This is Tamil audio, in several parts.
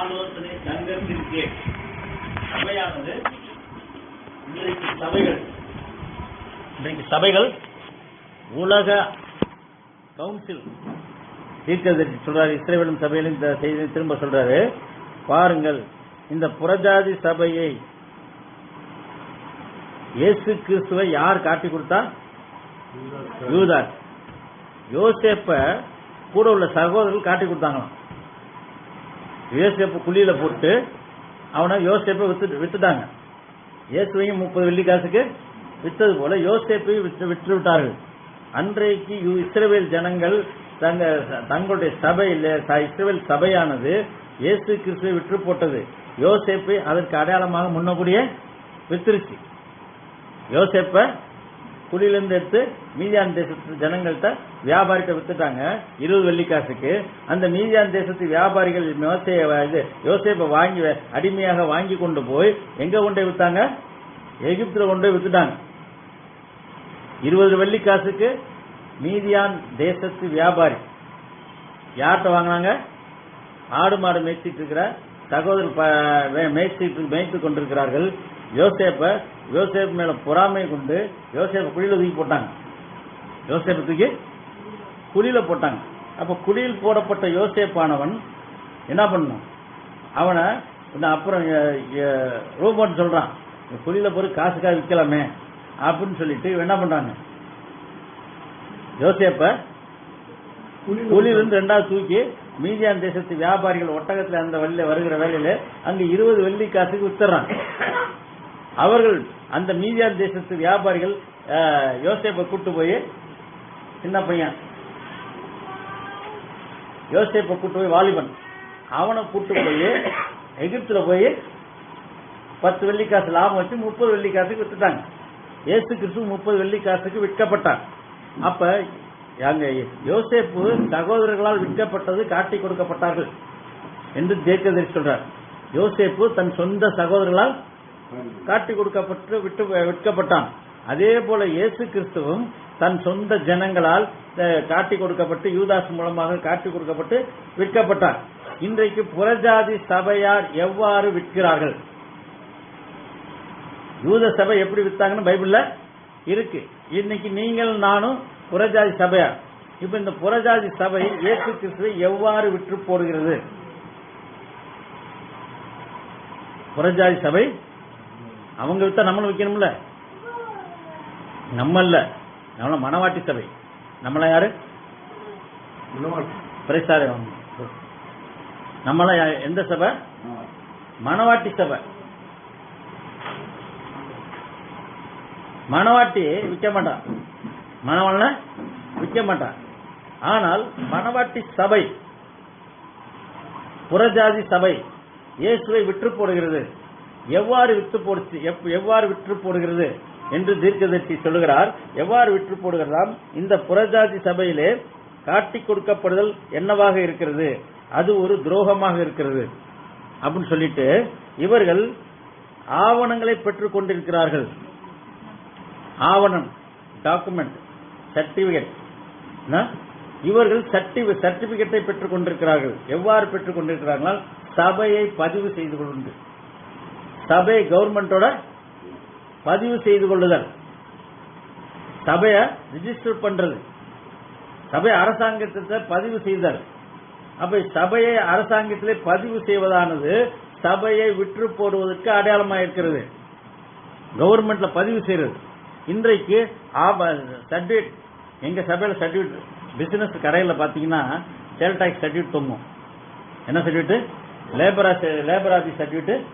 ஆலோசனை சங்கத்திற்கு சபையானது இன்றைக்கு சபைகள் உலக கவுன்சில் தீர்க்கதரிசி சொல்றாரு. இஸ்ரவேலும் சபையிலும் இந்த செய்தியை திரும்ப சொல்றாரு. பாருங்கள், இந்த புறஜாதி சபையை இயேசு கிறிஸ்துவை யார் காட்டி கொடுத்தா? யூதாஸ். யோசேப்ப கூட உள்ள சகோதரர்கள் காட்டி கொடுத்தாங்களாம். யோசேப்பு குழியில போட்டு அவனை யோசேப்பை வித்துட்டாங்க. இயேசுவையும் 30 வெள்ளி காசுக்கு வித்தது போல யோசேப்பையும் விற்று விட்டார்கள். அன்றைக்கு இஸ்ரவேல் ஜனங்கள் தங்களுடைய சபையில் இஸ்ரவேல் சபையானது இயேசு கிறிஸ்துவை விற்று போட்டது. யோசேப்பை அதற்கு அடையாளமாக முன்னக்கூடிய வித்துருச்சு. யோசேப்ப குடியிலிருந்து எடுத்து மீதியான் தேசத்து ஜனங்கள்கிட்ட வியாபாரிகிட்ட வித்துட்டாங்க 20 வெள்ளி காசுக்கு. அந்த மீதியான் தேசத்து வியாபாரிகள் யோசேப்பை வாங்கி அடிமையாக வாங்கி கொண்டு போய் எங்க கொண்டு வித்தாங்க? எகிப்துல கொண்டு வித்துட்டாங்க. 20 வெள்ளி காசுக்கு மீதியான் தேசத்து வியாபாரி யார்கிட்ட வாங்கினாங்க? ஆடு மாடு மேய்ச்சிட்டு இருக்கிற சகோதரர் மேய்த்து கொண்டிருக்கிறார்கள். யோசேப் மேல பொறாமை கொண்டு யோசேப்பை குழியில தூக்கி போட்டாங்க. யோசேப்பை தூக்கி குழியில போட்டாங்க. அப்ப குழியில் போடப்பட்ட யோசேப்பானவன் என்ன பண்ணும்? அவனை அப்புறம் ரூபன் சொல்றான், குழியில போய் காசுக்காக விற்கலாமே அப்படின்னு சொல்லிட்டு என்ன பண்றாங்க? யோசேப்ப குழியிலிருந்து 2வது தூக்கி மீதியான் தேசத்து வியாபாரிகள் ஒட்டகத்தில் அந்த வழியில வருகிற வேலையில அங்க 20 வெள்ளி காசுக்கு வித்துறாங்க. அவர்கள் அந்த மீதியான் தேசத்து வியாபாரிகள் யோசேப்பை கூட்டு போய், சின்ன பையன் யோசேப்பை கூட்டு போய் வாலிபன் அவனை கூட்டு போய் எகிப்துல போய் 10 வெள்ளி காசு லாபம் வச்சு 30 வெள்ளி காசுக்கு வித்துட்டாங்க. இயேசு கிறிஸ்து 30 வெள்ளி காசுக்கு விற்கப்பட்டார். அப்ப அங்க யோசேப்பு சகோதரர்களால் விற்கப்பட்டது காட்டி கொடுக்கப்பட்டார்கள் என்று தீர்க்கதரிசி சொல்றார். யோசேப்பு தன் சொந்த சகோதரர்களால் காட்டி கொடுக்கப்பட்டு விற்கப்பட்டான். அதே போல இயேசு கிறிஸ்துவும் தன் சொந்த ஜனங்களால் காட்டி கொடுக்கப்பட்டு யூதாஸ் மூலமாக காட்டி கொடுக்கப்பட்டு விற்கப்பட்டார். இன்றைக்கு புறஜாதி சபையார் எவ்வாறு விற்கிறார்கள்? யூத சபை எப்படி வித்தாங்கன்னு பைபிள்ல இருக்கு. இன்னைக்கு நீங்கள் நானும் புறஜாதி சபையார். இப்ப இந்த புறஜாதி சபை இயேசு கிறிஸ்துவை எவ்வாறு விற்று போடுகிறது? புறஜாதி சபை அவங்க வித்தா நம்மளும் விற்கணும்ல. நம்மள மனவாட்டி சபை. நம்மள யாரு? நம்மள எந்த சபை? மனவாட்டி சபை. மனவாட்டி விற்க மாட்டான், மனவன விற்க மாட்டான். ஆனால் மனவாட்டி சபை, புறஜாதி சபை இயேசுவை விற்று போடுகிறது. எவ்வாறு விற்று போடுகிறது என்று தீர்க்கதரிசி சொல்லுகிறார். எவ்வாறு விற்று போடுகிறதாம்? இந்த புறஜாதி சபையிலே காட்டி கொடுக்கப்படுதல் என்னவாக இருக்கிறது? அது ஒரு துரோகமாக இருக்கிறது அப்படின்னு சொல்லிட்டு இவர்கள் ஆவணங்களை பெற்றுக் கொண்டிருக்கிறார்கள். ஆவணம், டாக்குமெண்ட், சர்டிபிகேட். இவர்கள் சர்டிபிகேட்டை பெற்றுக் கொண்டிருக்கிறார்கள். எவ்வாறு பெற்றுக் கொண்டிருக்கிறார்கள்? சபையை பதிவு செய்து கொண்டு, சபை கவர்மெண்டோட பதிவு செய்து கொள்ளுதல், சபையை ரிஜிஸ்டர் பண்றது, சபை அரசாங்கத்தை பதிவு செய்தல். அப்ப சபையை அரசாங்கத்திலே பதிவு செய்வதானது சபையை விற்று போடுவதற்கு அடையாளமாக இருக்கிறது. கவர்மெண்ட்ல பதிவு செய்யறது. இன்றைக்கு சர்டிபிகேட், எங்க சபையில சர்டிபிகேட், பிசினஸ் கடையில் பாத்தீங்கன்னா சேல் டாக்ஸ் சர்டிபிகேட் தொங்கும். என்ன சர்டிபிகேட்? லேபர் ஆபீஸ் சர்டிபிகேட்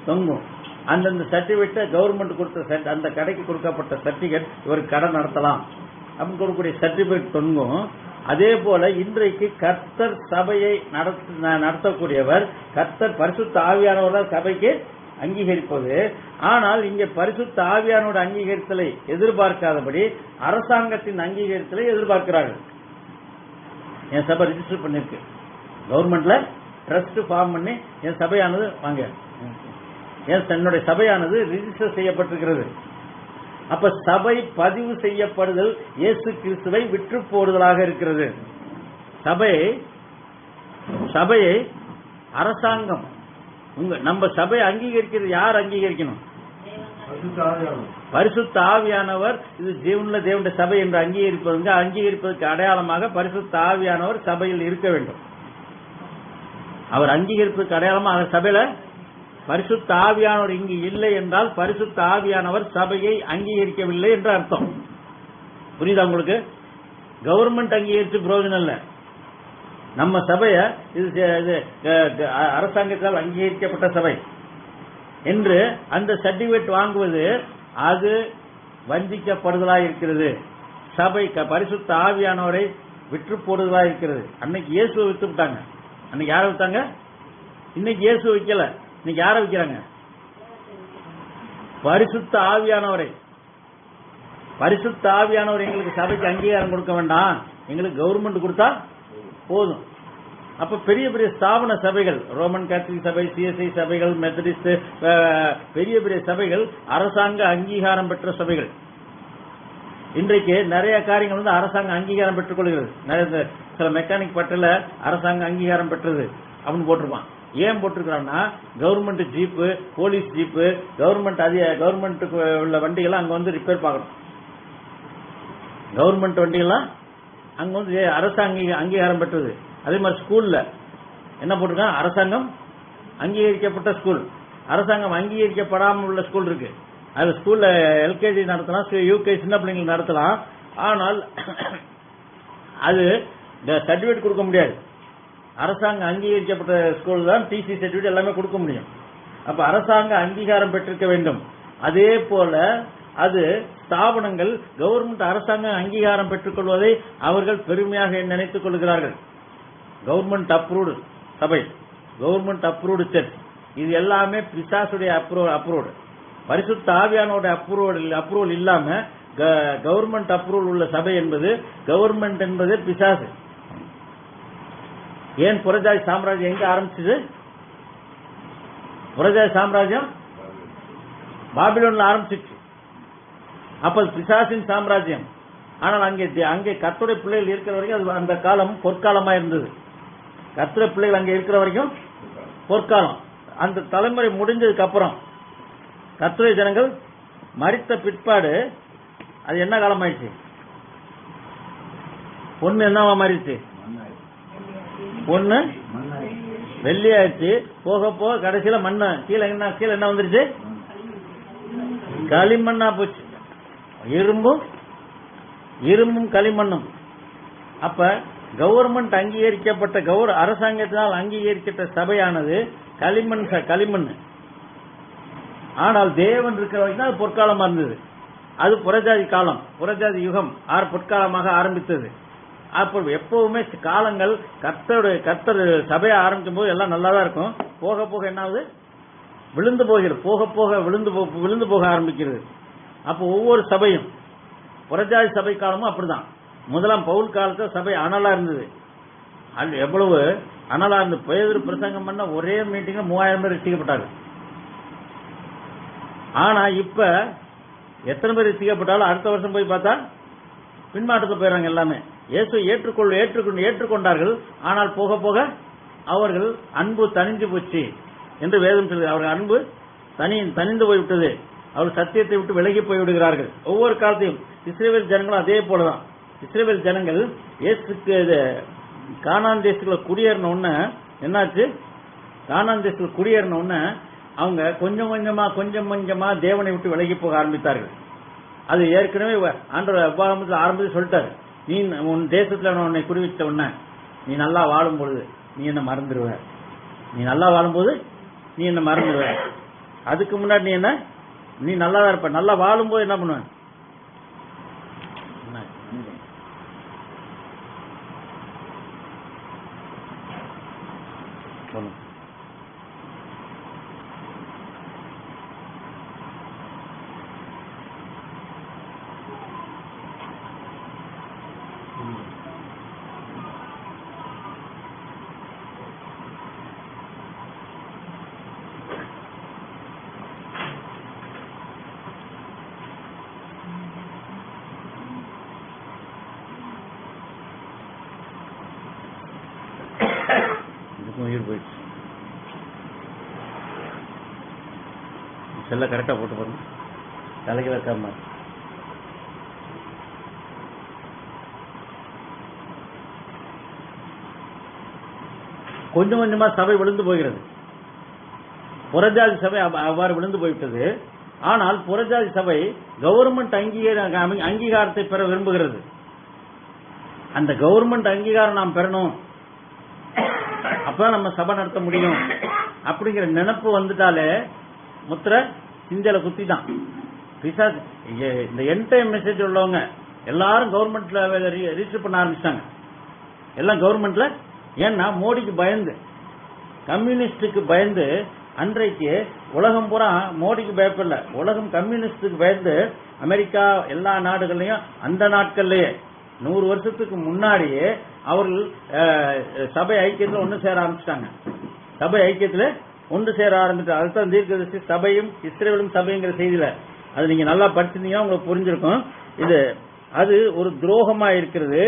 தொங்கும். அந்தந்த சர்டிபிகேட்டை கவர்மெண்ட் கொடுத்த அந்த கடைக்கு கொடுக்கப்பட்ட சர்டிபிகேட் இவருக்கு கடை நடத்தலாம் அப்படின்னு கொடுக்கக்கூடிய சர்டிபிகேட் தொங்கும். அதே போல இன்றைக்கு கர்த்தர் சபையை நடத்தக்கூடியவர், கர்த்தர் பரிசுத்த ஆவியானவர் சபைக்கு அங்கீகரிப்பது. ஆனால் இங்கே பரிசுத்த ஆவியானோட அங்கீகரித்தலை எதிர்பார்க்காதபடி அரசாங்கத்தின் அங்கீகரித்தலை எதிர்பார்க்கிறார்கள். என் சபை ரிஜிஸ்டர் பண்ணிருக்கு, கவர்மெண்ட்ல ட்ரஸ்ட் ஃபார்ம் பண்ணி என் சபையானது வாங்க, என்னுடைய சபையானது ரிஜிஸ்டர் செய்யப்பட்டிருக்கிறது. அப்ப சபை பதிவு செய்யப்படுதல் இயேசு கிறிஸ்துவை விற்று போடுதலாக இருக்கிறது. சபையை அரசாங்கம் நம்ம சபையை அங்கீகரிக்கிறது யார் அங்கீகரிக்கணும்? பரிசுத்த ஆவியானவர். இது ஜீவனுள்ள தேவனுடைய சபை என்று அங்கீகரிப்பதற்கு அடையாளமாக பரிசுத்த ஆவியானவர் சபையில் இருக்க வேண்டும். அவர் அங்கீகரிப்பதற்கு அடையாளமா அவர் சபையில பரிசுத்த ஆவியானவர் இங்கு இல்லை என்றால் பரிசுத்த ஆவியானவர் சபையை அங்கீகரிக்கவில்லை என்று அர்த்தம். புரியுதா உங்களுக்கு? கவர்மெண்ட் அங்கீகரிச்சு பிரயோஜனம் இல்ல. நம்ம சபைய இது அரசாங்கத்தால் அங்கீகரிக்கப்பட்ட சபை என்று அந்த சர்டிபிகேட் வாங்குவது அது வஞ்சிக்கப்படுதலாக இருக்கிறது. சபை பரிசுத்த ஆவியானவரை விற்று போடுதலாக இருக்கிறது. அன்னைக்கு இயேசுவை வித்து விட்டாங்க. அன்னைக்கு யாரை வித்தாங்க? இன்னைக்கு இயேசு வைக்கல. இன்னைக்கு யாரை விற்கிறாங்க? பரிசுத்த ஆவியானவரை. பரிசுத்த ஆவியானவர் எங்களுக்கு சபைக்கு அங்கீகாரம் கொடுக்க வேண்டாம், எங்களுக்கு கவர்மெண்ட் கொடுத்தா போதும். அப்ப பெரிய பெரிய ஸ்தாபன சபைகள், ரோமன் கேத்தலிக் சபை, சிஎஸ்ஐ சபைகள், மெத்தடிஸ்ட், பெரிய பெரிய சபைகள் அரசாங்க அங்கீகாரம் பெற்ற சபைகள். இன்றைக்கு நிறைய காரியங்கள் வந்து அரசாங்க அங்கீகாரம் பெற்றுக் கொள்கிறது. சில மெக்கானிக் பட்டியல அரசாங்க அங்கீகாரம் பெற்றது அப்படின்னு போட்டிருப்பான். ஏன் போட்டிருக்கிறான்னா கவர்மெண்ட் ஜீப்பு, போலீஸ் ஜீப்பு, கவர்மெண்ட்டுக்கு உள்ள வண்டிகள்லாம் அங்க வந்து ரிப்பேர் பார்க்கணும். கவர்மெண்ட் வண்டிகள்லாம் அங்க வந்து அரசாங்க அங்கீகாரம் பெற்றது. அதே மாதிரி ஸ்கூல்ல என்ன போட்டிருக்காங்க? அரசாங்கம் அங்கீகரிக்கப்பட்ட ஸ்கூல். அரசாங்கம் அங்கீகரிக்கப்படாமல் உள்ள ஸ்கூல் இருக்கு. அது ஸ்கூல்ல எல்கேஜி நடத்தலாம், யூகேஜி சின்ன பிள்ளைங்களுக்கு நடத்தலாம். ஆனால் அது சர்டிபிகேட் கொடுக்க முடியாது. அரசாங்க அங்கீகரிக்கப்பட்ட ஸ்கூல் தான் டிசி சர்டிபிகேட் எல்லாமே கொடுக்க முடியும். அப்ப அரசாங்க அங்கீகாரம் பெற்றிருக்க வேண்டும். அதே போல அது ஸ்தாபனங்கள் கவர்மெண்ட் அரசாங்கம் அங்கீகாரம் பெற்றுக் கொள்வதை அவர்கள் பெருமையாக நினைத்துக் கொள்கிறார்கள். கவர்மெண்ட் அப்ரூவ்டு சபை, கவர்மெண்ட் அப்ரூவ்டு சர்ச், இது எல்லாமே பிசாசுடைய அப்ரூவ்டு. பரிசுத்த ஆவியானோட அப்ரூவல் இல்லாம கவர்மெண்ட் அப்ரூவல் உள்ள சபை என்பது, கவர்மெண்ட் என்பது பிசாசு. ஏன் புறஜாதி சாம்ராஜ்யம் எங்க ஆரம்பிச்சது? புறஜாதி சாம்ராஜ்யம் பாபிலோன்ல ஆரம்பிச்சிச்சு. அப்ப பிசாசின் சாம்ராஜ்யம். ஆனால் அங்கே கர்த்தருடைய பிள்ளைகள் இருக்கிற வரைக்கும் அது அந்த காலம் பொற்காலமா இருந்தது. கர்த்தருடைய பிள்ளைகள் அங்கே இருக்கிற வரைக்கும் பொற்காலம். அந்த தலைமுறை முடிஞ்சதுக்கு அப்புறம் கர்த்தருடைய ஜனங்கள் மரித்த பிற்பாடு அது என்ன காலம் ஆயிடுச்சு? பொண்ணு என்னவா மாறிடுச்சு? பொண்ணு வெள்ளி ஆயிடுச்சு. போக போக கடைசியில மண்ணு கீழே என்ன வந்துருச்சு? களிமண்ணா போச்சு. இரும்பும் களிமண்ணும். அப்ப கவர்மெண்ட் அங்கீகரிக்கப்பட்ட அரசாங்கத்தினால் அங்கீகரிக்கப்பட்ட சபையானது களிமண். ஆனால் தேவன் இருக்கிற வரைக்கும் அது பொற்காலமா இருந்தது. அது புறஜாதி காலம், புறஜாதி யுகம் பொற்காலமாக ஆரம்பித்தது. அப்ப எப்பவுமே காலங்கள் கர்த்தர் சபையை ஆரம்பிக்கும் போது எல்லாம் நல்லா தான் இருக்கும். போக போக என்ன ஆகுது? விழுந்து போகிறது. போக போக விழுந்து போக ஆரம்பிக்கிறது. அப்போ ஒவ்வொரு சபையும், புறஜாதி சபை காலமும் அப்படிதான். முதலாம் பவுல் காலத்தில் சபை அனலா இருந்தது. எவ்வளவு அனலா இருந்து பேதுரு பிரசங்கம் பண்ண ஒரே மீட்டிங்ல 3000 பேர் ரட்சிக்கப்பட்டாங்க. ஆனா இப்ப எத்தனை பேர் ரட்சிக்கப்பட்டாலும் அடுத்த வருஷம் போய் பார்த்தா பின்மாற்றத்தில் போயிடறாங்க. எல்லாமே இயேசு ஏற்றுக்கொண்டார்கள். ஆனால் போக போக அவர்கள் அன்பு தணிஞ்சு போச்சு என்று வேதம் சொல்லுது. அவர்கள் அன்பு தனிந்து போய்விட்டது. அவர்கள் சத்தியத்தை விட்டு விலகி போய்விடுகிறார்கள். ஒவ்வொரு காலத்தையும் இஸ்ரவேல் ஜனங்களும் அதே போலதான். இஸ்ரவேல் ஜனங்கள் இயேசுக்கு கானான் தேசத்துல குடியேறின உடனே என்னாச்சு? கானான் தேசத்துல குடியேறின உடனே அவங்க கொஞ்சம் கொஞ்சமா தேவனை விட்டு விலகி போக ஆரம்பித்தார்கள். அது ஏற்கனவே ஆண்டவர் உபாகமத்தில் ஆரம்பித்து சொல்லிட்டாரு. நீ உன் தேசத்துல உன்னை குடிவித்த உடனே நீ நல்லா வாழும் பொழுது நீ என்ன மறந்துடுவ. நீ நல்லா வாழும்போது நீ என்ன மறந்துடுவ. அதுக்கு முன்னாடி நீ நல்லா தான் இருப்ப. நல்லா வாழும்போது என்ன பண்ணுவ? உயிர் போயிடுச்சு. செல்ல கரெக்டா போட்டு பாருங்க, தலைகளை இருக்காம. கொஞ்சம் கொஞ்சமா சபை விழுந்து போகிறது. புறஜாதி சபை அவ்வாறு விழுந்து போய்விட்டது. ஆனால் புறஜாதி சபை கவர்மெண்ட் அங்கீகாரத்தை பெற விரும்புகிறது. அந்த கவர்மெண்ட் அங்கீகாரம் நாம் பெறணும், அப்பதான் நம்ம சபை நடத்த முடியும் அப்படிங்கிற நினைப்பு வந்துட்டாலே முத்திர சிஞ்சல குத்தி தான். இந்த என் டைம் மெசேஜ் உள்ளவங்க எல்லாரும் கவர்மெண்ட்ல ரிஜிஸ்டர் பண்ண ஆரம்பிச்சிட்டாங்க. எல்லாம் கவர்மெண்ட்ல. ஏன்னா மோடிக்கு பயந்து, கம்யூனிஸ்டுக்கு பயந்து, அன்றைக்கு உலகம் பூரா மோடிக்கு பயப்படல, உலகம் கம்யூனிஸ்டுக்கு பயந்து அமெரிக்கா எல்லா நாடுகள்லயும் அந்த நாட்கள்லயே 100 வருஷத்துக்கு முன்னாடியே அவர்கள் சபை ஐக்கியத்தில் ஒன்று சேர ஆரம்பிச்சிட்டாங்க. சபை ஐக்கியத்தில் ஒன்று சேர ஆரம்பிச்சாங்க. அதுதான் தீர்க்கதரிசி சபையும் இஸ்ரவேலும் சபைங்கிற செய்தியில அது நீங்க நல்லா படிச்சிருந்தீங்கன்னா உங்களுக்கு புரிஞ்சிருக்கும். இது அது ஒரு துரோகமா இருக்கிறது.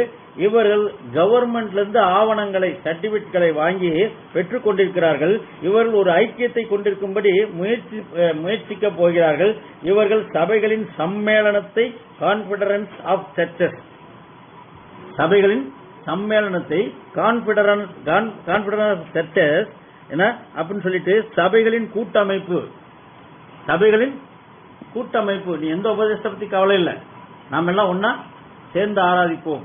இவர்கள் கவர்மெண்ட்ல இருந்து ஆவணங்களை, சர்டிபிகேட்களை வாங்கி பெற்றுக் கொண்டிருக்கிறார்கள். இவர்கள் ஒரு ஐக்கியத்தை கொண்டிருக்கும்படி முயற்சிக்க போகிறார்கள். இவர்கள் சபைகளின் சம்மேளனத்தை, கான்ஃபெடரன்ஸ் ஆஃப் சர்ச்சஸ், சபைகளின் சம்மேளனத்தை, கான்ஃபெடரன்ஸ் ஆஃப் சர்ச்சஸ் என்ன அப்படின்னு சொல்லிட்டு சபைகளின் கூட்டமைப்பு, சபைகளின் கூட்டமைப்பு. நீ எந்த உபதேசத்தை பத்தி கவலை இல்லை, நாம எல்லாம் ஒன்னா சேர்ந்து ஆராதிப்போம்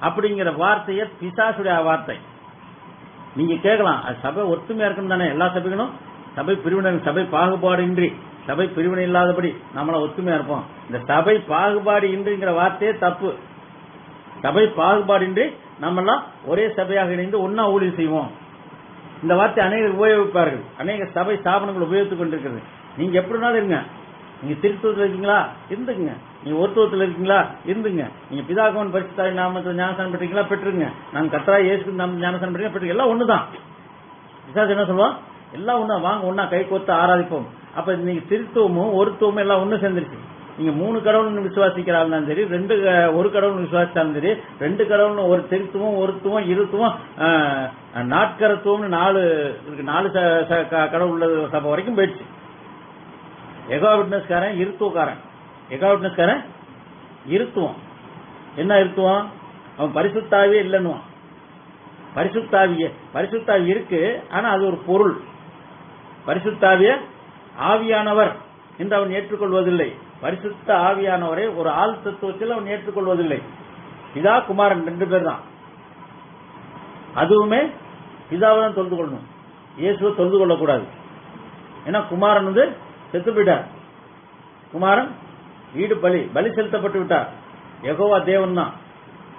அப்படிங்கிற வார்த்தைய பிசாசுடைய வார்த்தை. நீங்க கேட்கலாம், சபை ஒற்றுமையா இருக்கும் தானே, எல்லா சபைகளும் சபை பிரிவினை, சபை பாகுபாடு இன்றி, சபை பிரிவினை இல்லாதபடி நம்மள ஒற்றுமையா இருப்போம். இந்த சபை பாகுபாடு இன்றிங்கிற வார்த்தையே தப்பு. சபை பாகுபாடு இன்றி நம்மெல்லாம் ஒரே சபையாக இணைந்து ஒன்னா ஊழியம் செய்வோம். இந்த வார்த்தை அநேகர் உபயோகிப்பார்கள், அநேக சபை ஸ்தாபனங்கள் உபயோகித்துக் கொண்டிருக்கிறது. நீங்க எப்படினாலும் இருங்க, நீங்க திருத்துவத்தில் இருக்கீங்களா இருந்துங்க, நீங்க ஒருத்துவத்தில் இருக்கீங்களா இருந்துங்க, நீங்க பிதாகவன் பரிசுத்தாவின் நாமத்தில் ஞானஸ்தானம் பெற்றீங்களா பெற்றுங்க, நாங்க கர்த்தராகிய இயேசுவின் நாமத்தில் ஞானஸ்தானம் பெற்றீங்க பெற்றுங்க, எல்லாம் ஒண்ணுதான். பிசாசு என்ன சொல்லுவோம், எல்லாம் ஒண்ணா, வாங்க ஒன்னா கை கோர்த்து ஆராதிப்போம். அப்ப நீங்க திருத்துவமும் ஒருத்துவமும் எல்லாம் ஒண்ணு சேர்ந்துருச்சு. நீங்க 3 கடவுள்னு விசுவாசிக்கிறாலும் சரி, ஒரு கடவுள் விசுவாசித்தாலும் சரி, 2 கடவுள்னு ஒரு திருத்துவம், ஒருத்துவம், இருத்துவம், நாட்கரத்துவம்னு 4 கடவுள் உள்ள சபை வரைக்கும் போயிடுச்சு. எகா விட்னஸ்காரன் இருத்துவக்காரன், எகா விட்னஸ்காரன் இருத்துவம். என்ன இருத்துவம், அவன் பரிசுத்தாவியே இல்லைன்னுவான். பரிசுத்தாவி இருக்கு, ஆனா அது ஒரு பொருள். பரிசுத்தாவிய ஆவியானவர் என்று அவன் ஏற்றுக்கொள்வதில்லை. பரிசுத்த ஆவியானவரை ஒரு ஆள் தத்துவத்தில் அவன் ஏற்றுக்கொள்வதில்லை. பிதா குமாரன் 2 பேர் தான். அதுவுமே பிதாவை தான் தொழுது கொள்ளணும், இயேசுவை தொழுது கொள்ளக்கூடாது. ஏன்னா குமாரன் வந்து செத்து போயிட்டார். குமாரன் வீடு பலி செலுத்தப்பட்டு விட்டார். யெகோவா தேவன் தான்.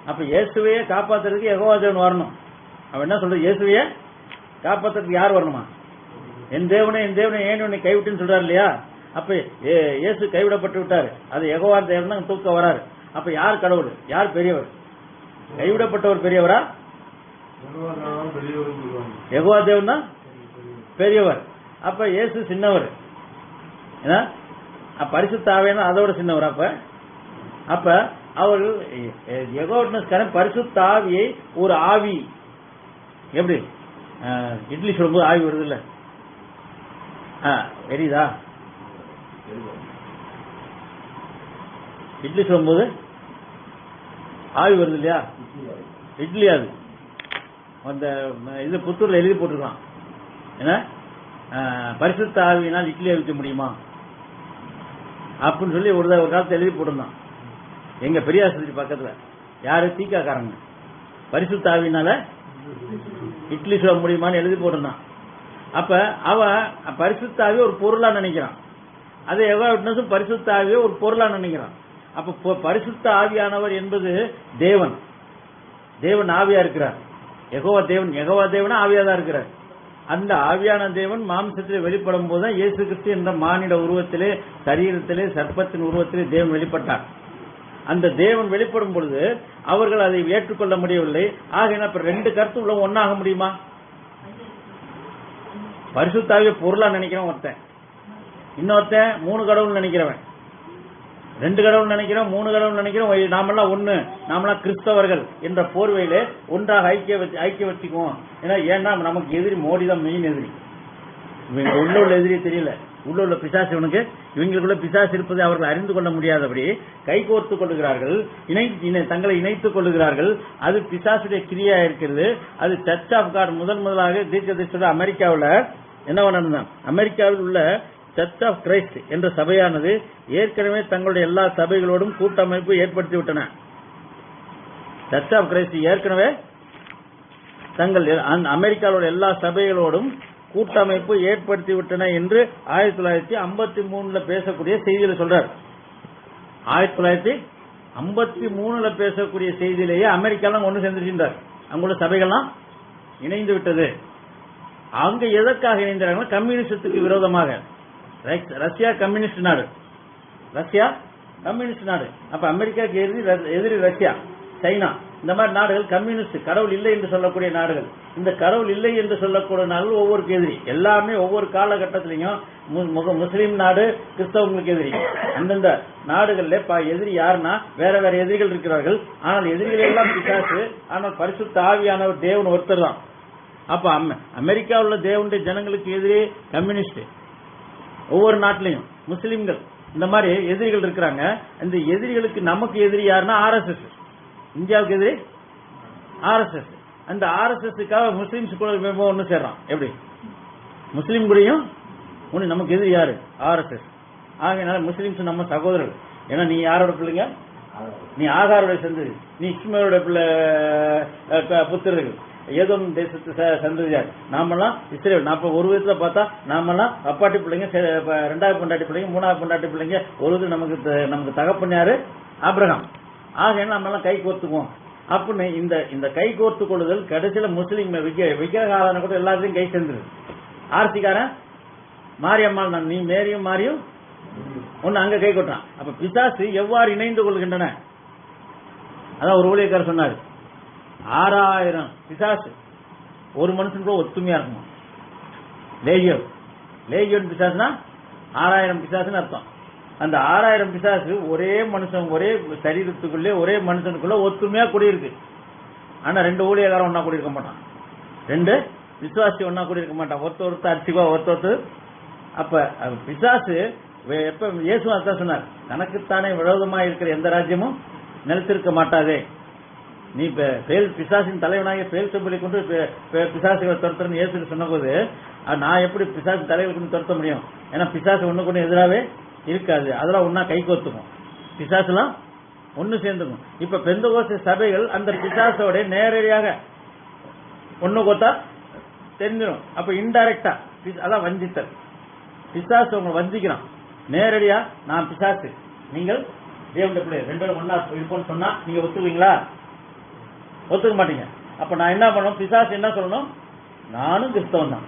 அப்ப இயேசுவையே காப்பாத்துறதுக்கு யெகோவா தேவன் வரணும். அவன் என்ன சொல்றது, இயேசுவையே காப்பாத்துறதுக்கு யார் வரணுமா? என் தேவனே ஏன் உன்னை கைவிட்டுன்னு சொல்றாரு இல்லையா? அப்ப இயேசு கைவிடப்பட்டு விட்டாரு, அது யெகோவா தேவன் தான் தூக்க வராரு. அப்ப யார் கடவுள், யார் பெரியவர்? கைவிடப்பட்டவர் பெரியவரா? யெகோவா தேவன் தான் பெரியவர். அப்ப இயேசு சின்னவர். பரிசுத்த ஆவியான அதோட சின்னவர். அப்ப அவர்கள் யெகோவா பரிசுத்த ஆவியை ஒரு ஆவி, எப்படி இட்லி சொல்லும்போது ஆவி வருது இல்ல, தெரியுதா? இட்லி சொல்லும்போது ஆவி வருது இல்லையா? இட்லி அது அந்த இது புத்தூர்ல எழுதி போட்டுருக்கான். என்ன பரிசுத்த ஆவியினால் இட்லி அவிக்க முடியுமா அப்படின்னு சொல்லி ஒரு காலத்தை எழுதி போட்டிருந்தான். எங்க பெரியாஸ்பத்திரி பக்கத்துல யாரு தீக்காக்காரங்க, பரிசுத்த ஆவியினால இட்லி சொல்ல முடியுமான்னு எழுதி போட்டிருந்தான். அப்ப அவன் பரிசுத்த ஆவியை ஒரு பொருளா நினைக்கிறான். அதை எவ்வளவு பரிசுத்த ஆவியை ஒரு பொருளா நினைக்கிறான். அப்ப பரிசுத்த ஆவியானவர் என்பது தேவன் ஆவியா இருக்கிறார். யெகோவா தேவனா ஆவியா தான் இருக்கிறார். அந்த ஆவியான தேவன் மாம்சத்திலே வெளிப்படும் போதுதான் இயேசு கிறிஸ்து என்ற மானிட உருவத்திலே, சரீரத்திலே, சர்ப்பத்தின் உருவத்திலே தேவன் வெளிப்பட்டார். அந்த தேவன் வெளிப்படும் பொழுது அவர்கள் அதை ஏற்றுக்கொள்ள முடியவில்லை. ஆக 2 கருத்து உள்ள ஒன்னாக முடியுமா? பரிசுத்தாவிய பொருளா நினைக்கிறவன் ஒருத்தன், இன்னொருத்தன் 3 கடவுள் நினைக்கிறவன், 2 கடவுள் நினைக்கிறோம், 3 கடவுள் நினைக்கிறோம், நாமெல்லாம் ஒண்ணு, நாமெல்லாம் கிறிஸ்தவர்கள் என்ற போர்வையிலே ஒன்றாக ஐக்கிய வச்சுக்குவோம். ஏன்னா நமக்கு எதிரி மோடி தான் மெயின் எதிரி. உள்ள எதிரி தெரியல. உள்ள பிசாசு இவனுக்கு இவங்களுக்குள்ள பிசாசு இருப்பதை அவர்கள் அறிந்து கொள்ள முடியாதபடி கைகோர்த்துக் கொள்ளுகிறார்கள், தங்களை இணைத்துக் கொள்ளுகிறார்கள். அது பிசாசுடைய கிரியா இருக்கிறது. அது சர்ச் ஆஃப் காட் முதலாக தீர்க்கதரிசியோட அமெரிக்காவில் என்ன பண்ணணும், அமெரிக்காவில் உள்ள சர்ச் ஆஃப் கிரைஸ்ட் என்ற சபையானது ஏற்கனவே தங்களுடைய எல்லா சபைகளோடும் கூட்டமைப்பு ஏற்படுத்திவிட்டன. சர்ச் ஆஃப் கிரைஸ்ட் ஏற்கனவே தங்கள் அமெரிக்காவோட எல்லா சபைகளோடும் கூட்டமைப்பு ஏற்படுத்திவிட்டன என்று 1953 பேசக்கூடிய செய்தியில சொல்றார். 1953 பேசக்கூடிய செய்தியிலேயே அமெரிக்காலாம் ஒன்று சேர்ந்துருக்கின்றார். அங்குள்ள சபைகள்லாம் இணைந்து விட்டது. அங்க எதற்காக இணைந்தார்கள்? கம்யூனிஸ்டுக்கு விரோதமாக. ரஷ்யா கம்யூனிஸ்ட் நாடு, ரஷ்யா கம்யூனிஸ்ட் நாடு. அப்ப அமெரிக்காவுக்கு எதிரி ரஷ்யா, சைனா, இந்த மாதிரி நாடுகள் கம்யூனிஸ்ட், கடவுள் இல்லை என்று சொல்லக்கூடிய நாடுகள். இந்த கடவுள் இல்லை என்று சொல்லக்கூடிய நாடுகள் ஒவ்வொருக்கு எதிரி. எல்லாமே ஒவ்வொரு காலகட்டத்திலையும் முஸ்லீம் நாடு கிறிஸ்தவங்களுக்கு எதிரி. அந்தந்த நாடுகள்ல எதிரி யாருன்னா வேற வேற எதிரிகள் இருக்கிறார்கள். ஆனால் எதிரிகள் எல்லாம் பிசாசு. ஆனால் பரிசுத்த ஆவியானவர் தேவன் ஒருத்தர் தான். அப்ப அமெரிக்காவில் உள்ள தேவனுடைய ஜனங்களுக்கு எதிரி கம்யூனிஸ்ட். ஒவ்வொரு நாட்டிலையும் முஸ்லீம்கள், இந்த மாதிரி எதிரிகள் இருக்கிறாங்க. இந்த எதிரிகளுக்கு நமக்கு எதிரி யாருன்னா RSS. இந்தியாவுக்கு எதிரி RSS. அந்த RSSக்காக முஸ்லீம்ஸ் கூட ஒன்னு சேர்றான். எப்படி முஸ்லீம் கூடயும் நமக்கு எதிரி யாரு? RSS. ஆகையினால முஸ்லீம்ஸ் நம்ம சகோதரர்கள். ஏன்னா நீ யாரோட பிள்ளைங்க? நீ ஆகாரோட சந்ததி, நீ இஸ்மாயிலோட பிள்ளை புத்திரர்கள், ஏதோ தேசத்து சந்ததியார். நாமெல்லாம் இஸ்ரேல். நான் ஒரு விதத்துல பார்த்தா நாமெல்லாம் அப்பாட்டி பிள்ளைங்க, ரெண்டாவது பொண்டாட்டி பிள்ளைங்க, மூணாவது பொண்டாட்டி பிள்ளைங்க. ஒரு இது நமக்கு தகப்பன் யாரு? ஆபிரகாம். ஆக நம்ம எல்லாம் கை கோர்த்துக்குவோம் அப்படின்னு இந்த கை கோர்த்து கொள்ளுதல் கடைசியில முஸ்லீம் விக்கிரகாரன கூட எல்லாத்தையும் கை சேர்ந்துரு. ஆர்த்திக்காரன் மாரியம்மாள், நான் நீ மேரியும் மாரியும் ஒன்னு அங்க கை கொட்டான். அப்ப பிசாசு எவ்வாறு இணைந்து கொள்கின்றன? அதான் ஒரு ஊழியக்காரர் சொன்னாரு, 6000 பிசாசு ஒரு மனுஷன் கூட ஒத்துமையா இருக்குமா? லேகியோன் பிசாசுனா 6000 பிசாசுன்னு அர்த்தம். அந்த 6000 பிசாசு ஒரே மனுஷன், ஒரே சரீரத்துக்குள்ளே ஒரே மனுஷனுக்குள்ள ஒத்துமையா குடியிருக்கு. ஆனா 2 ஊழியக்காரன் ஒன்னா கூடியிருக்க மாட்டான், 2 விசுவாசி ஒன்னா கூடியிருக்க மாட்டான். ஒருத்தர் அரிசிவா ஒருத்தர். அப்ப பிசாசு எப்ப இயேசு அதான் சொன்னார், தனக்குத்தானே விரோதமா இருக்கிற எந்த ராஜ்யமும் நிலைத்திருக்க மாட்டாதே. நீ பிசாசின் தலைவனாக பேல் சொல்லி கொண்டு பிசாசுகளை துரத்துறன்னு இயேசு சொன்ன போது, நான் எப்படி பிசாசு தலைவர் கொண்டு துரத்த முடியும்? ஏன்னா பிசாசு ஒண்ணு கொண்டு எதிராவே இருக்காது. அதெல்லாம் ஒன்னா கை கோத்துக்கும், பிசாசுலாம் ஒன்னு சேர்ந்துக்கும். இப்ப பெந்தகோஸ்தே சபைகள் அந்த பிசாசோட நேரடியாக ஒண்ணு கோத்தா தெரிஞ்சிடும். அப்ப இன்டைரக்டா அதான் வஞ்சித்தல். பிசாசு உங்களை வஞ்சிக்கிறான். நேரடியா நான் பிசாசு, நீங்கள் தேவனுடைய பிள்ளை, 2 பேரும் ஒன்னா இருப்போம்னு சொன்னா நீங்க ஒத்துக்குவீங்களா? ஒத்துக்க மாட்டீங்க. அப்ப நான் என்ன பண்ணணும்? பிசாசு என்ன சொல்லணும்? நானும் கிறிஸ்தவன் தான்,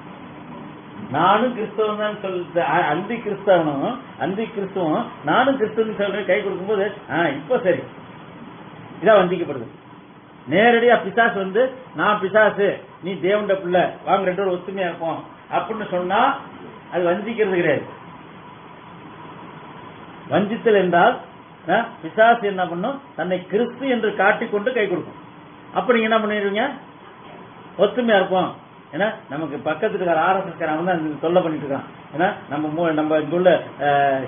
நானும் கிறிஸ்தவன் தான் சொல்லிட்டு அந்தி கிறிஸ்தவனும் நானும் கிறிஸ்தவன் சொல்ற கை கொடுக்கும்போது இப்ப சரி, இதான் வந்திக்கப்படுது. நேரடியா பிசாசு நான் பிசாசு, நீ தேவனுடைய பிள்ளை, வாங்க 2 பேரும் ஒத்துமையா இருப்போம் அப்படின்னு சொன்னா அது வஞ்சிக்கிறது கிடையாது. வஞ்சித்தல் என்றால் பிசாசு என்ன பண்ணும்? தன்னை கிறிஸ்து என்று காட்டிக்கொண்டு கை கொடுக்கும். அப்ப நீங்க என்ன பண்ணிடுவீங்க? ஒத்துமையா இருப்போம். ஏன்னா நமக்கு பக்கத்துக்கு இருக்கிற RSS அவன் தான் தொல்லை பண்ணிட்டு இருக்கான். ஏன்னா நம்ம இங்க உள்ள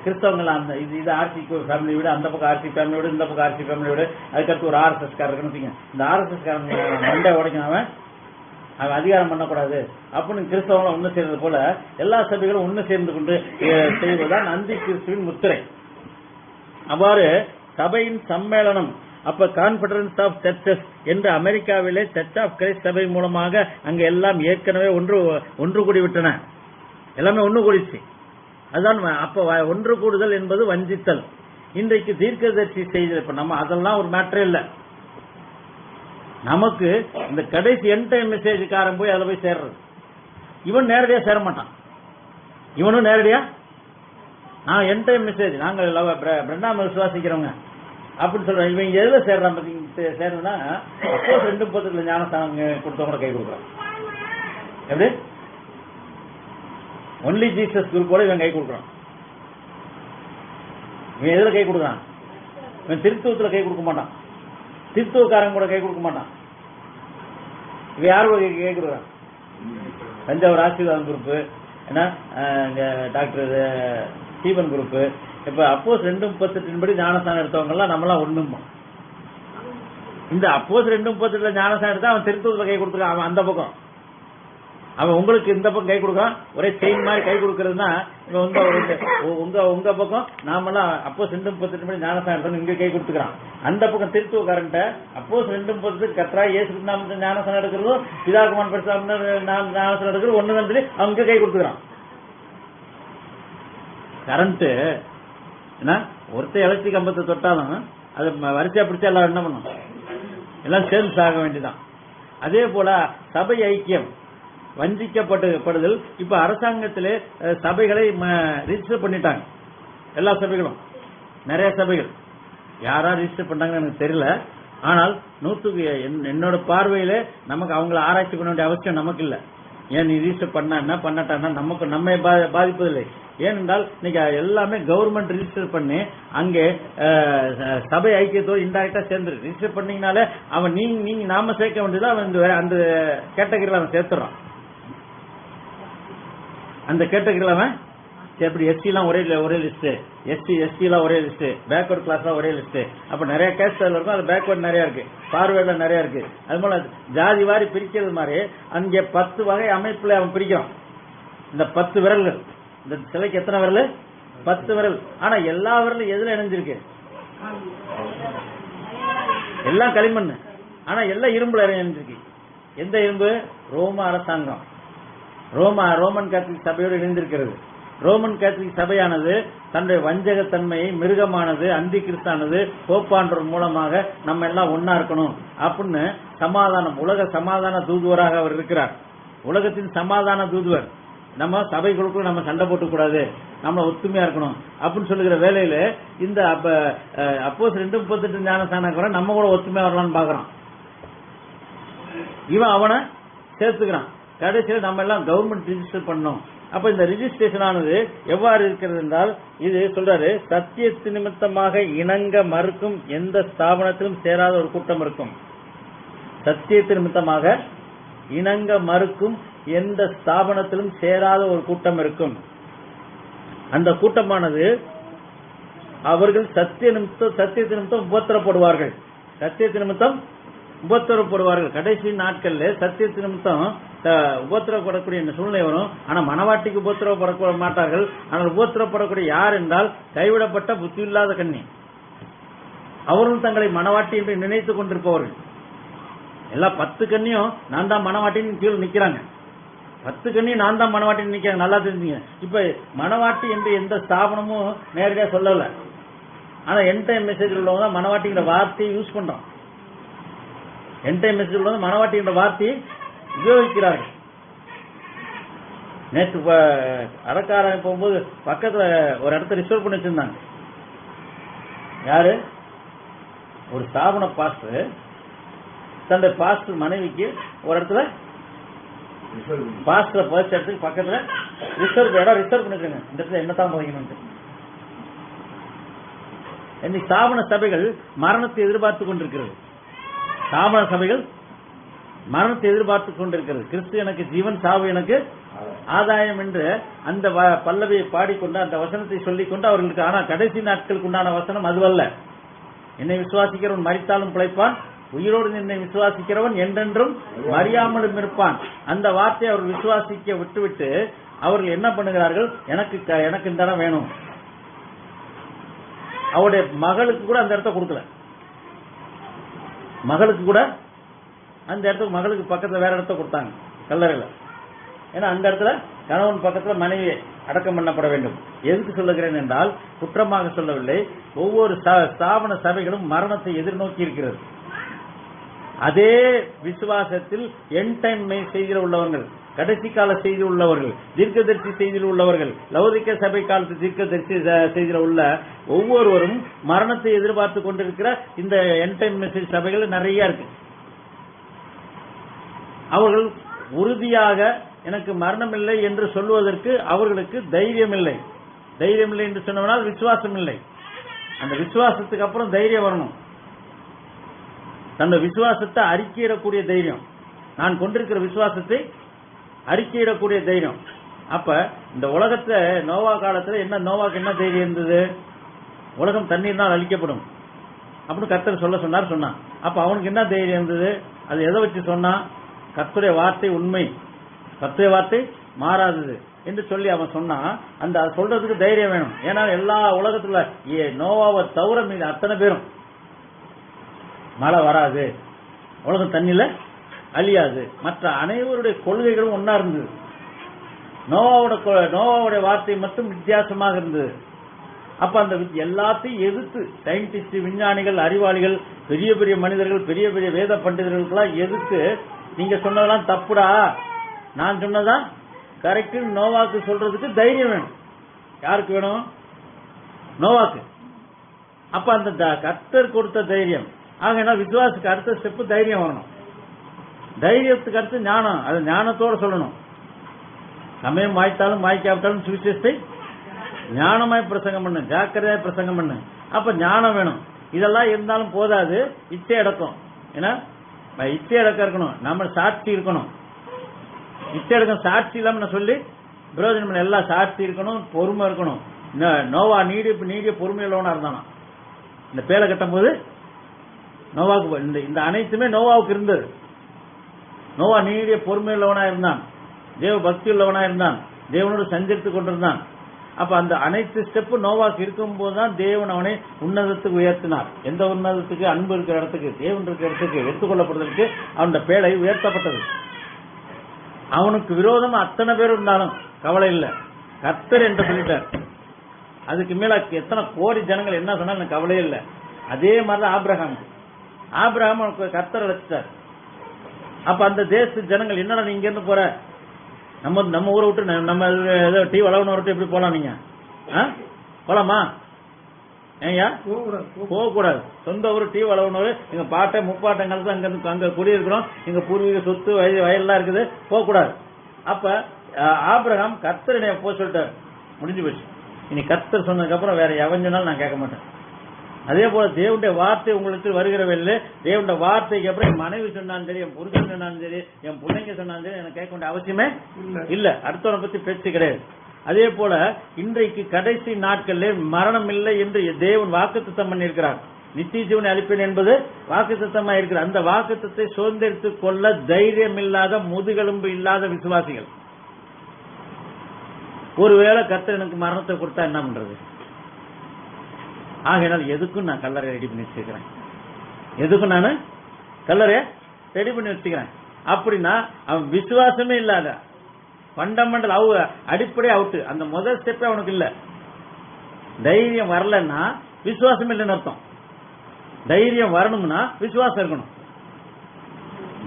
கிறிஸ்தவங்கள் அந்த இது ஆர்சி ஃபேமிலி விட, அந்த பக்கம் ஆர்சி ஃபேமிலி விட, இந்த பக்கம் ஆர்சி ஃபேமிலி விட, அதுக்கடுத்து ஒரு RSS இருக்குன்னு இந்த RSS மண்டை உடைக்கும் அவன் அதிகாரம் பண்ணக்கூடாது அப்படின்னு கிறிஸ்தவங்களை ஒண்ணு சேர்ந்தது போல எல்லா சபைகளும் ஒண்ணு சேர்ந்து கொண்டு செய்வதுதான் அந்தி கிறிஸ்துவின் முத்திரை. அவ்வாறு சபையின் சம்மேளனம், அப்ப கான்ஃபெடரன்ஸ் ஆஃப் சர்ச்சஸ் என்று அமெரிக்காவிலே சர்ச் ஆஃப் கிரைஸ்ட் சபை மூலமாக அங்க எல்லாம் ஏற்கனவே ஒன்று கூடிவிட்டன. எல்லாமே ஒன்று கூடிச்சு. அதுதான் அப்ப ஒன்று கூடுதல் என்பது வஞ்சித்தல். இன்றைக்கு தீர்க்கதரிசி செய்தி, இப்ப நம்ம அதெல்லாம் ஒரு மேட்டரே இல்ல. நமக்கு இந்த கடைசி எண்ட் டைம் மெசேஜ்காரன் போய் அதுல போய் சேர்றது. இவன் நேரடியா சேர மாட்டான். இவனும் நேரடியா நான் எண்ட் டைம் மெசேஜ், நாங்கள் பிரண்ணாம விசுவாசிக்கிறவங்க அப்படின்னு சொல்றேன். இவங்க எதுல சேர்றான்? சேர்றதுன்னா அப்போ 2:10 ஞானஸ்தானம் கொடுத்தவங்க கை கொடுக்குறான். எப்படி ஒன்லி ஜீசஸ் குரூப் கூட இவன் கை கொடுக்குறான். இவன் எதுல கை கொடுக்குறான்? இவன் திருத்துவத்துல கை கொடுக்க மாட்டான், திருத்துவக்காரன் கூட கை கொடுக்க மாட்டான். இவன் யாரு கை கொடுக்குறான்? தஞ்சாவூர் ஆசீர்வாதம் குரூப், ஏன்னா டாக்டர் ஸ்டீபன் குரூப் இப்ப அப்போஸ் 2:38 படி ஞானஸ்தானம் எடுத்தவங்க எல்லாம் நம்மளாம் ஒண்ணுமா. இந்த அப்போஸ் 2:38 ஞானஸ்தானம் எடுத்தா அவன் திருத்தூர்ல கை கொடுத்துருக்கான். அவன் அந்த பக்கம், அவன் உங்களுக்கு இந்த பக்கம் கை கொடுக்கான். ஒரே செயின் மாதிரி கை கொடுக்கறதுன்னா உங்க பக்கம் நாமெல்லாம் அப்போஸ் 2:38 படி ஞானஸ்தானம் எடுத்தோம் இங்க கை கொடுத்துக்கிறான். அந்த பக்கம் திருத்துவக்காரன்ட்ட அப்போஸ் 2:38 கத்ரா இயேசு நாம ஞானஸ்தானம் எடுக்கிறதும் பிதாகுமான் பரிசுத்த ஞானஸ்தானம் எடுக்கிறது ஒண்ணுதான் சொல்லி அவங்க கை கொடுத்துக்கிறான். கரண்ட் என்ன ஒருத்தர் எலக்ட்ரிக் கம்பத்தை தொட்டாலும் அது வரிசையா பிடிச்சா எல்லாம் என்ன பண்ணும், எல்லாம் சேர்ந்து ஆக வேண்டியதான். அதே போல சபை ஐக்கியம் வஞ்சிக்கப்படுதல். இப்ப அரசாங்கத்திலே சபைகளை ரிஜிஸ்டர் பண்ணிட்டாங்க. எல்லா சபைகளும், நிறைய சபைகள் யாரா ரிஜிஸ்டர் பண்ணாங்கன்னு எனக்கு தெரியல. ஆனால் என்னோட பார்வையில நமக்கு அவங்கள ஆராய்ச்சி பண்ண வேண்டிய அவசியம் நமக்கு இல்ல. ஏன் நீ ரிஜிஸ்டர் பண்ணா என்ன பண்ணட்டான்னா நமக்கு நம்ம பாதிப்பதில்லை. ஏனென்றால் இன்னைக்கு எல்லாமே கவர்மெண்ட் ரிஜிஸ்டர் பண்ணி அங்கே சபை ஐக்கியத்தோடு இன்டைரக்டா சேர்ந்து ரிஜிஸ்டர் பண்ணீங்கனாலே அவன் நீங்க நாம சேர்க்க வேண்டியது அவன் அந்த கேட்டகரியில அவன் சேர்த்துறான். அந்த கேட்டகரியில அவன் எப்படி எஸ்சி எல்லாம் ஒரே லிஸ்ட், எஸ்டி எல்லாம் ஒரே லிஸ்ட், பேக்வர்ட் கிளாஸ் எல்லாம் ஒரே லிஸ்ட். அப்ப நிறைய கேஸ்ட் இருக்கும், அது பேக்வர்ட் நிறைய இருக்கு, பார்வேர்ட்ல நிறைய இருக்கு. அது போல ஜாதி வாரி பிரிக்கிறது மாதிரி அங்கே 10 வகை அமைப்புல அவன் பிரிக்கிறான். இந்த 10 விரல்கள், இந்த சிலைக்கு எத்தனை விரல்? 10 விரல். ஆனா எல்லா விரலும் எதுல இணைஞ்சிருக்கு? எல்லாம் களிமண், ஆனா எல்லாம் இரும்புல இணைஞ்சிருக்கு. எந்த இரும்பு? ரோம அரசாங்கம், ரோமன் கேத்தலிக் சபையோடு இணைந்திருக்கிறது. ரோமன் கேத்தலிக் சபையானது தன்னுடைய வஞ்சகத்தன்மையை, மிருகமானது, அந்தி கிறிஸ்தானது, போப்பாண்டவர் மூலமாக நம்ம எல்லாம் ஒன்னா இருக்கணும் அப்படின்னு சமாதானம், உலக சமாதான தூதுவராக அவர் இருக்கிறார். உலகத்தின் சமாதான தூதுவர். நம்ம சபைகளுக்குள்ள நம்ம சண்டை போட்டுக் கூடாது, நம்ம ஒத்துமையா இருக்கணும் அப்படின்னு சொல்லுகிற வேலையில இந்த அப்போஸ் 2:38 ஞானஸ்தானம் கூட நம்ம கூட ஒத்துமையா வரலாம்னு பாக்குறான். இவன் அவனை சேர்த்துக்கிறான். கடைசியில் நம்ம எல்லாம் கவர்மெண்ட் ரிஜிஸ்டர் பண்ணணும். அப்ப இந்த ரிஜிஸ்ட்ரேஷன் ஆனது எவ்வாறு இருக்கிறது என்றால், இது சொல்றாரு, சத்தியத்து நிமித்தமாக இணங்க மறுக்கும் எந்த ஸ்தாபனத்திலும் சேராத ஒரு கூட்டம் இருக்கும். சத்தியத்து நிமித்தமாக இணங்க மறுக்கும் எந்த ஸ்தாபனத்திலும் சேராத ஒரு கூட்டம் இருக்கும். அந்த கூட்டமானது அவர்கள் சத்தியத்து நிமித்தம் உபத்திரப்படுவார்கள். சத்தியத்து நிமித்தம் உபத்திரப்படுவார்கள். கடைசி நாட்கள்ல சத்தியத்து நிமித்தம் உபத்திரப்படக்கூடிய சூழ்நிலை வரும். ஆனா மனவாட்டிக்கு உபத்திரப்பட மாட்டார்கள். ஆனால் உபத்திரப்படக்கூடிய யார் என்றால் கைவிடப்பட்ட புத்தி இல்லாத கன்னி. அவர்கள் தங்களை மனவாட்டி என்று நினைத்துக் கொண்டிருப்பவர்கள். எல்லா 10 கன்னியும் நான் தான் மனவாட்டின்னு கீழே நிக்கிறாங்க. 10 கன்னியும் நான் தான் மனவாட்டின்னு நிக்கிறாங்க. நல்லா தெரிஞ்சுங்க. இப்ப மனவாட்டி என்று எந்த ஸ்தாபனமும் நேரடியா சொல்லல. ஆனா என்டைம் மெசேஜ் உள்ளவங்க தான் மனவாட்டிங்கிற வார்த்தையை யூஸ் பண்றோம். என்டைம் மெசேஜ் உள்ளவங்க மனவாட்டிங்கிற வார்த்தையை உபயோகிக்கிறார்கள். நேற்று அறக்காரன் போகும்போது பக்கத்துல ஒரு இடத்த ரிசர்வ் பண்ணி வச்சிருந்தாங்க. யாரு? ஒரு ஸ்தாபன பாஸ்டர் தன்னுடைய பாஸ்டர் மனைவிக்கு ஒரு இடத்துல பாஸ்டர் பர்ஸ் இடத்துக்கு பக்கத்துல இடம் ரிசர்வ் பண்ணிருக்காங்க. இந்த இடத்துல என்னத்தான் போகணும். இன்னைக்கு ஸ்தாபன சபைகள் மரணத்தை எதிர்பார்த்து கொண்டிருக்கிறது. ஸ்தாபன சபைகள் மரணத்தை எதிர்பார்த்து கொண்டிருக்கிறது. கிறிஸ்து எனக்கு ஜீவன், சாவு எனக்கு ஆதாயம் என்று அந்த பல்லவியை பாடிக்கொண்டு அந்த வசனத்தை சொல்லிக்கொண்டு அவர்களுக்கு, ஆனா கடைசி நாட்களுக்கு உண்டான வசனம் அதுவல்ல. என்னை விசுவாசிக்கிறவன் மரித்தாலும் பிழைப்பான், உயிரோடு என்னை விசுவாசிக்கிறவன் என்றென்றும் மறியாமலும் இருப்பான். அந்த வார்த்தையை அவர்கள் விசுவாசிக்க விட்டுவிட்டு அவர்கள் என்ன பண்ணுகிறார்கள்? எனக்கு இந்த இடம் வேணும். அவருடைய மகளுக்கு கூட அந்த இடத்த கொடுக்கல. மகளுக்கு கூட அந்த இடத்துக்கு, மகளுக்கு பக்கத்துல வேற இடத்த கொடுத்தாங்க கல்லறையில. ஏன்னா அந்த இடத்துல கணவன் பக்கத்துல மனைவி அடக்கம் பண்ணப்பட வேண்டும். எதுக்கு சொல்லுகிறேன் என்றால், குற்றமாக சொல்லவில்லை. ஒவ்வொரு ஸ்தாபன சபைகளும் மரணத்தை எதிர்நோக்கி இருக்கிறது. அதே விசுவாசத்தில் எண்ட் டைம் செய்தியில் உள்ளவர்கள், கடைசி கால செய்தியில் உள்ளவர்கள், தீர்க்கதரிசி செய்தியில் உள்ளவர்கள், லௌகிக சபை காலத்து தீர்க்கதரிசி செய்தியில் உள்ள ஒவ்வொருவரும் மரணத்தை எதிர்பார்த்து கொண்டிருக்கிற இந்த எண்ட் டைம் மெசேஜ் சபைகள் நிறைய இருக்கு. அவர்கள் உறுதியாக எனக்கு மரணம் இல்லை என்று சொல்வதற்கு அவர்களுக்கு தைரியம் இல்லை. தைரியம் இல்லை என்று சொன்னால் விசுவாசம் இல்லை. அந்த விசுவாசத்துக்கு அப்புறம் தைரியம் வரணும். தன்னுடைய விசுவாசத்தை அறிக்கையிடக்கூடிய தைரியம், நான் கொண்டிருக்கிற விசுவாசத்தை அறிக்கையிடக்கூடிய தைரியம். அப்ப இந்த உலகத்துல நோவா காலத்துல என்ன நோவாக்கு என்ன தைரியம் இருந்தது? உலகம் தண்ணீர்னால் அழிக்கப்படும் அப்படின்னு கர்த்தர் சொன்னார் சொன்னான். அப்ப அவனுக்கு என்ன தைரியம் இருந்தது? அது எதை வச்சு சொன்னா? கர்த்தருடைய வார்த்தை உண்மை, கர்த்தருடைய வார்த்தை மாறாதது என்று சொல்லி அவன் சொன்னான். அந்த சொல்றதுக்கு தைரியம் வேணும். ஏன்னா எல்லா உலகத்துல நோவாவை தவிர மீது அத்தனை பேரும் மழை வராது, உலகம் தண்ணில அழியாது, மற்ற அனைவருடைய கொள்கைகளும் ஒன்னா இருந்தது. நோவாவுடைய வார்த்தை மட்டும் வித்தியாசமாக இருந்தது. அப்ப அந்த எல்லாத்தையும் எதிர்த்து சயின்டிஸ்ட், விஞ்ஞானிகள், அறிவாளிகள், பெரிய பெரிய மனிதர்கள், பெரிய பெரிய வேத பண்டிதர்களுக்கெல்லாம் எதிர்த்து நீங்க சொன்னதெல்லாம் தப்புடா, நான் சொன்னதா கரெக்ட் நோவாக்கு சொல்றதுக்கு தைரியம் வேணும். யாருக்கு வேணும்? நோவாக்கு. அப்ப அந்த கர்த்தர் கொடுத்த தைரியம். ஆக விசுவாசுக்கு அடுத்த ஸ்டெப் தைரியம் வரணும். தைரியத்துக்கு அடுத்து ஞானம். அது ஞானத்தோட சொல்லணும். சமயம் வாய்த்தாலும் வாய்க்காவிட்டாலும் சுவிசேஷத்தை ஞானமாய் பிரசங்கம் பண்ணு, ஜாக்கிரதையாய் பிரசங்கம் பண்ணு. அப்ப ஞானம் வேணும். இதெல்லாம் இருந்தாலும் போதாது. இச்சை அடக்கம். ஏன்னா இச்சை அடக்கம் இருக்கணும். நம்ம சாட்சி இருக்கணும். இச்சை அடக்கம் சாட்சி இல்லாம சொல்லி பிரயோஜனம். எல்லாம் சாட்சி இருக்கணும், பொறுமை இருக்கணும். நோவா நீடிய பொறுமையுள்ளவனா இருந்தானா? இந்த பேலை கட்டும் போது நோவாவுக்கு இந்த அனைத்துமே நோவாவுக்கு இருந்தது. நோவா நீடிய பொறுமையுள்ளவனா இருந்தான், தேவ பக்தி உள்ளவனா இருந்தான், தேவனோடு சஞ்சரித்துக் கொண்டிருந்தான். அப்ப அந்த அனைத்து ஸ்டெப்பு நோவாக்கு இருக்கும் போதுதான் தேவன் அவனை உன்னதத்துக்கு உயர்த்தினார். எந்த உன்னதத்துக்கு? அன்பு இருக்கிற இடத்துக்கு, தேவன் இருக்கிற இடத்துக்கு எடுத்துக்கொள்ளப்படுவதற்கு அவனுடைய பேழை உயர்த்தப்பட்டது. அவனுக்கு விரோதமா அத்தனை பேர் இருந்தாலும் கவலை இல்லை, கர்த்தர் என்று சொல்லிட்டார். அதுக்கு மேல எத்தனை கோடி ஜனங்கள் என்ன சொன்னாலும் எனக்கு கவலையே இல்லை. அதே மாதிரிதான் ஆபிரகாம் கர்த்தர் அழைச்சிட்டார். அப்ப அந்த தேச ஜனங்கள் என்னடா நீங்க இருந்து போற, நம்ம ஊரை விட்டு நம்ம ஏதோ டீ வளவன விட்டு எப்படி போலாம்? நீங்க போலாமா? ஏயா போகக்கூடாது. சொந்த ஊர் டீ வளவனூர், எங்க பாட்டை முப்பாட்டங்கள் தான் அங்க குடியிருக்கிறோம், எங்க பூர்வீக சொத்து வயல்லாம் இருக்குது, போகக்கூடாது. அப்ப ஆபிரகாம் கர்த்தர் என்னைய போக சொல்லிட்டார், முடிஞ்சு போச்சு. இனி கர்த்தர் சொன்னதுக்கு அப்புறம் வேற எவஞ்சனாலும் நான் கேட்க மாட்டேன். அதே போல தேவனுடைய வார்த்தை உங்களுக்கு வருகிறவில்லை. தேவனுடைய வார்த்தைக்கு அப்புறம் என் மனைவி சொன்னாலும் சரி, என் புருஷன் சொன்னாலும் சரி, என் பிள்ளைங்க சொன்னாலும் சரி, எனக்கு கேட்க வேண்டிய அவசியமே இல்ல. அடுத்தவனை பத்தி பேச்சு கிடையாது. அதே போல இன்றைக்கு கடைசி நாட்களில் மரணம் இல்லை என்று தேவன் வாக்குத்தத்தம் பண்ணியிருக்கிறார். நித்திய ஜீவனை அளிப்பேன் என்பது வாக்குத்தத்தமா இருக்கிறார். அந்த வாக்குத்தத்தை சுதந்திரித்துக் கொள்ள தைரியம் இல்லாத, முதுகெலும்பு இல்லாத விசுவாசிகள். ஒருவேளை கர்த்தர் எனக்கு மரணத்தை கொடுத்தா என்ன பண்றது? ஆகையினால் எதுக்கும் நான் கல்லறை ரெடி பண்ணி வச்சுக்கிறேன். எதுக்கும் நான் கல்லறைய ரெடி பண்ணி வச்சுக்கிறேன். அப்படின்னா அவன் விசுவாசமே இல்லாத ஃபண்டமெண்டல் அடிப்படை அவுட்டு. அந்த முதல் ஸ்டெப்பே அவனுக்கு இல்ல. தைரியம் வரலன்னா விசுவாசம் இல்லைன்னு அர்த்தம். தைரியம் வரணும்னா விசுவாசம் இருக்கணும்.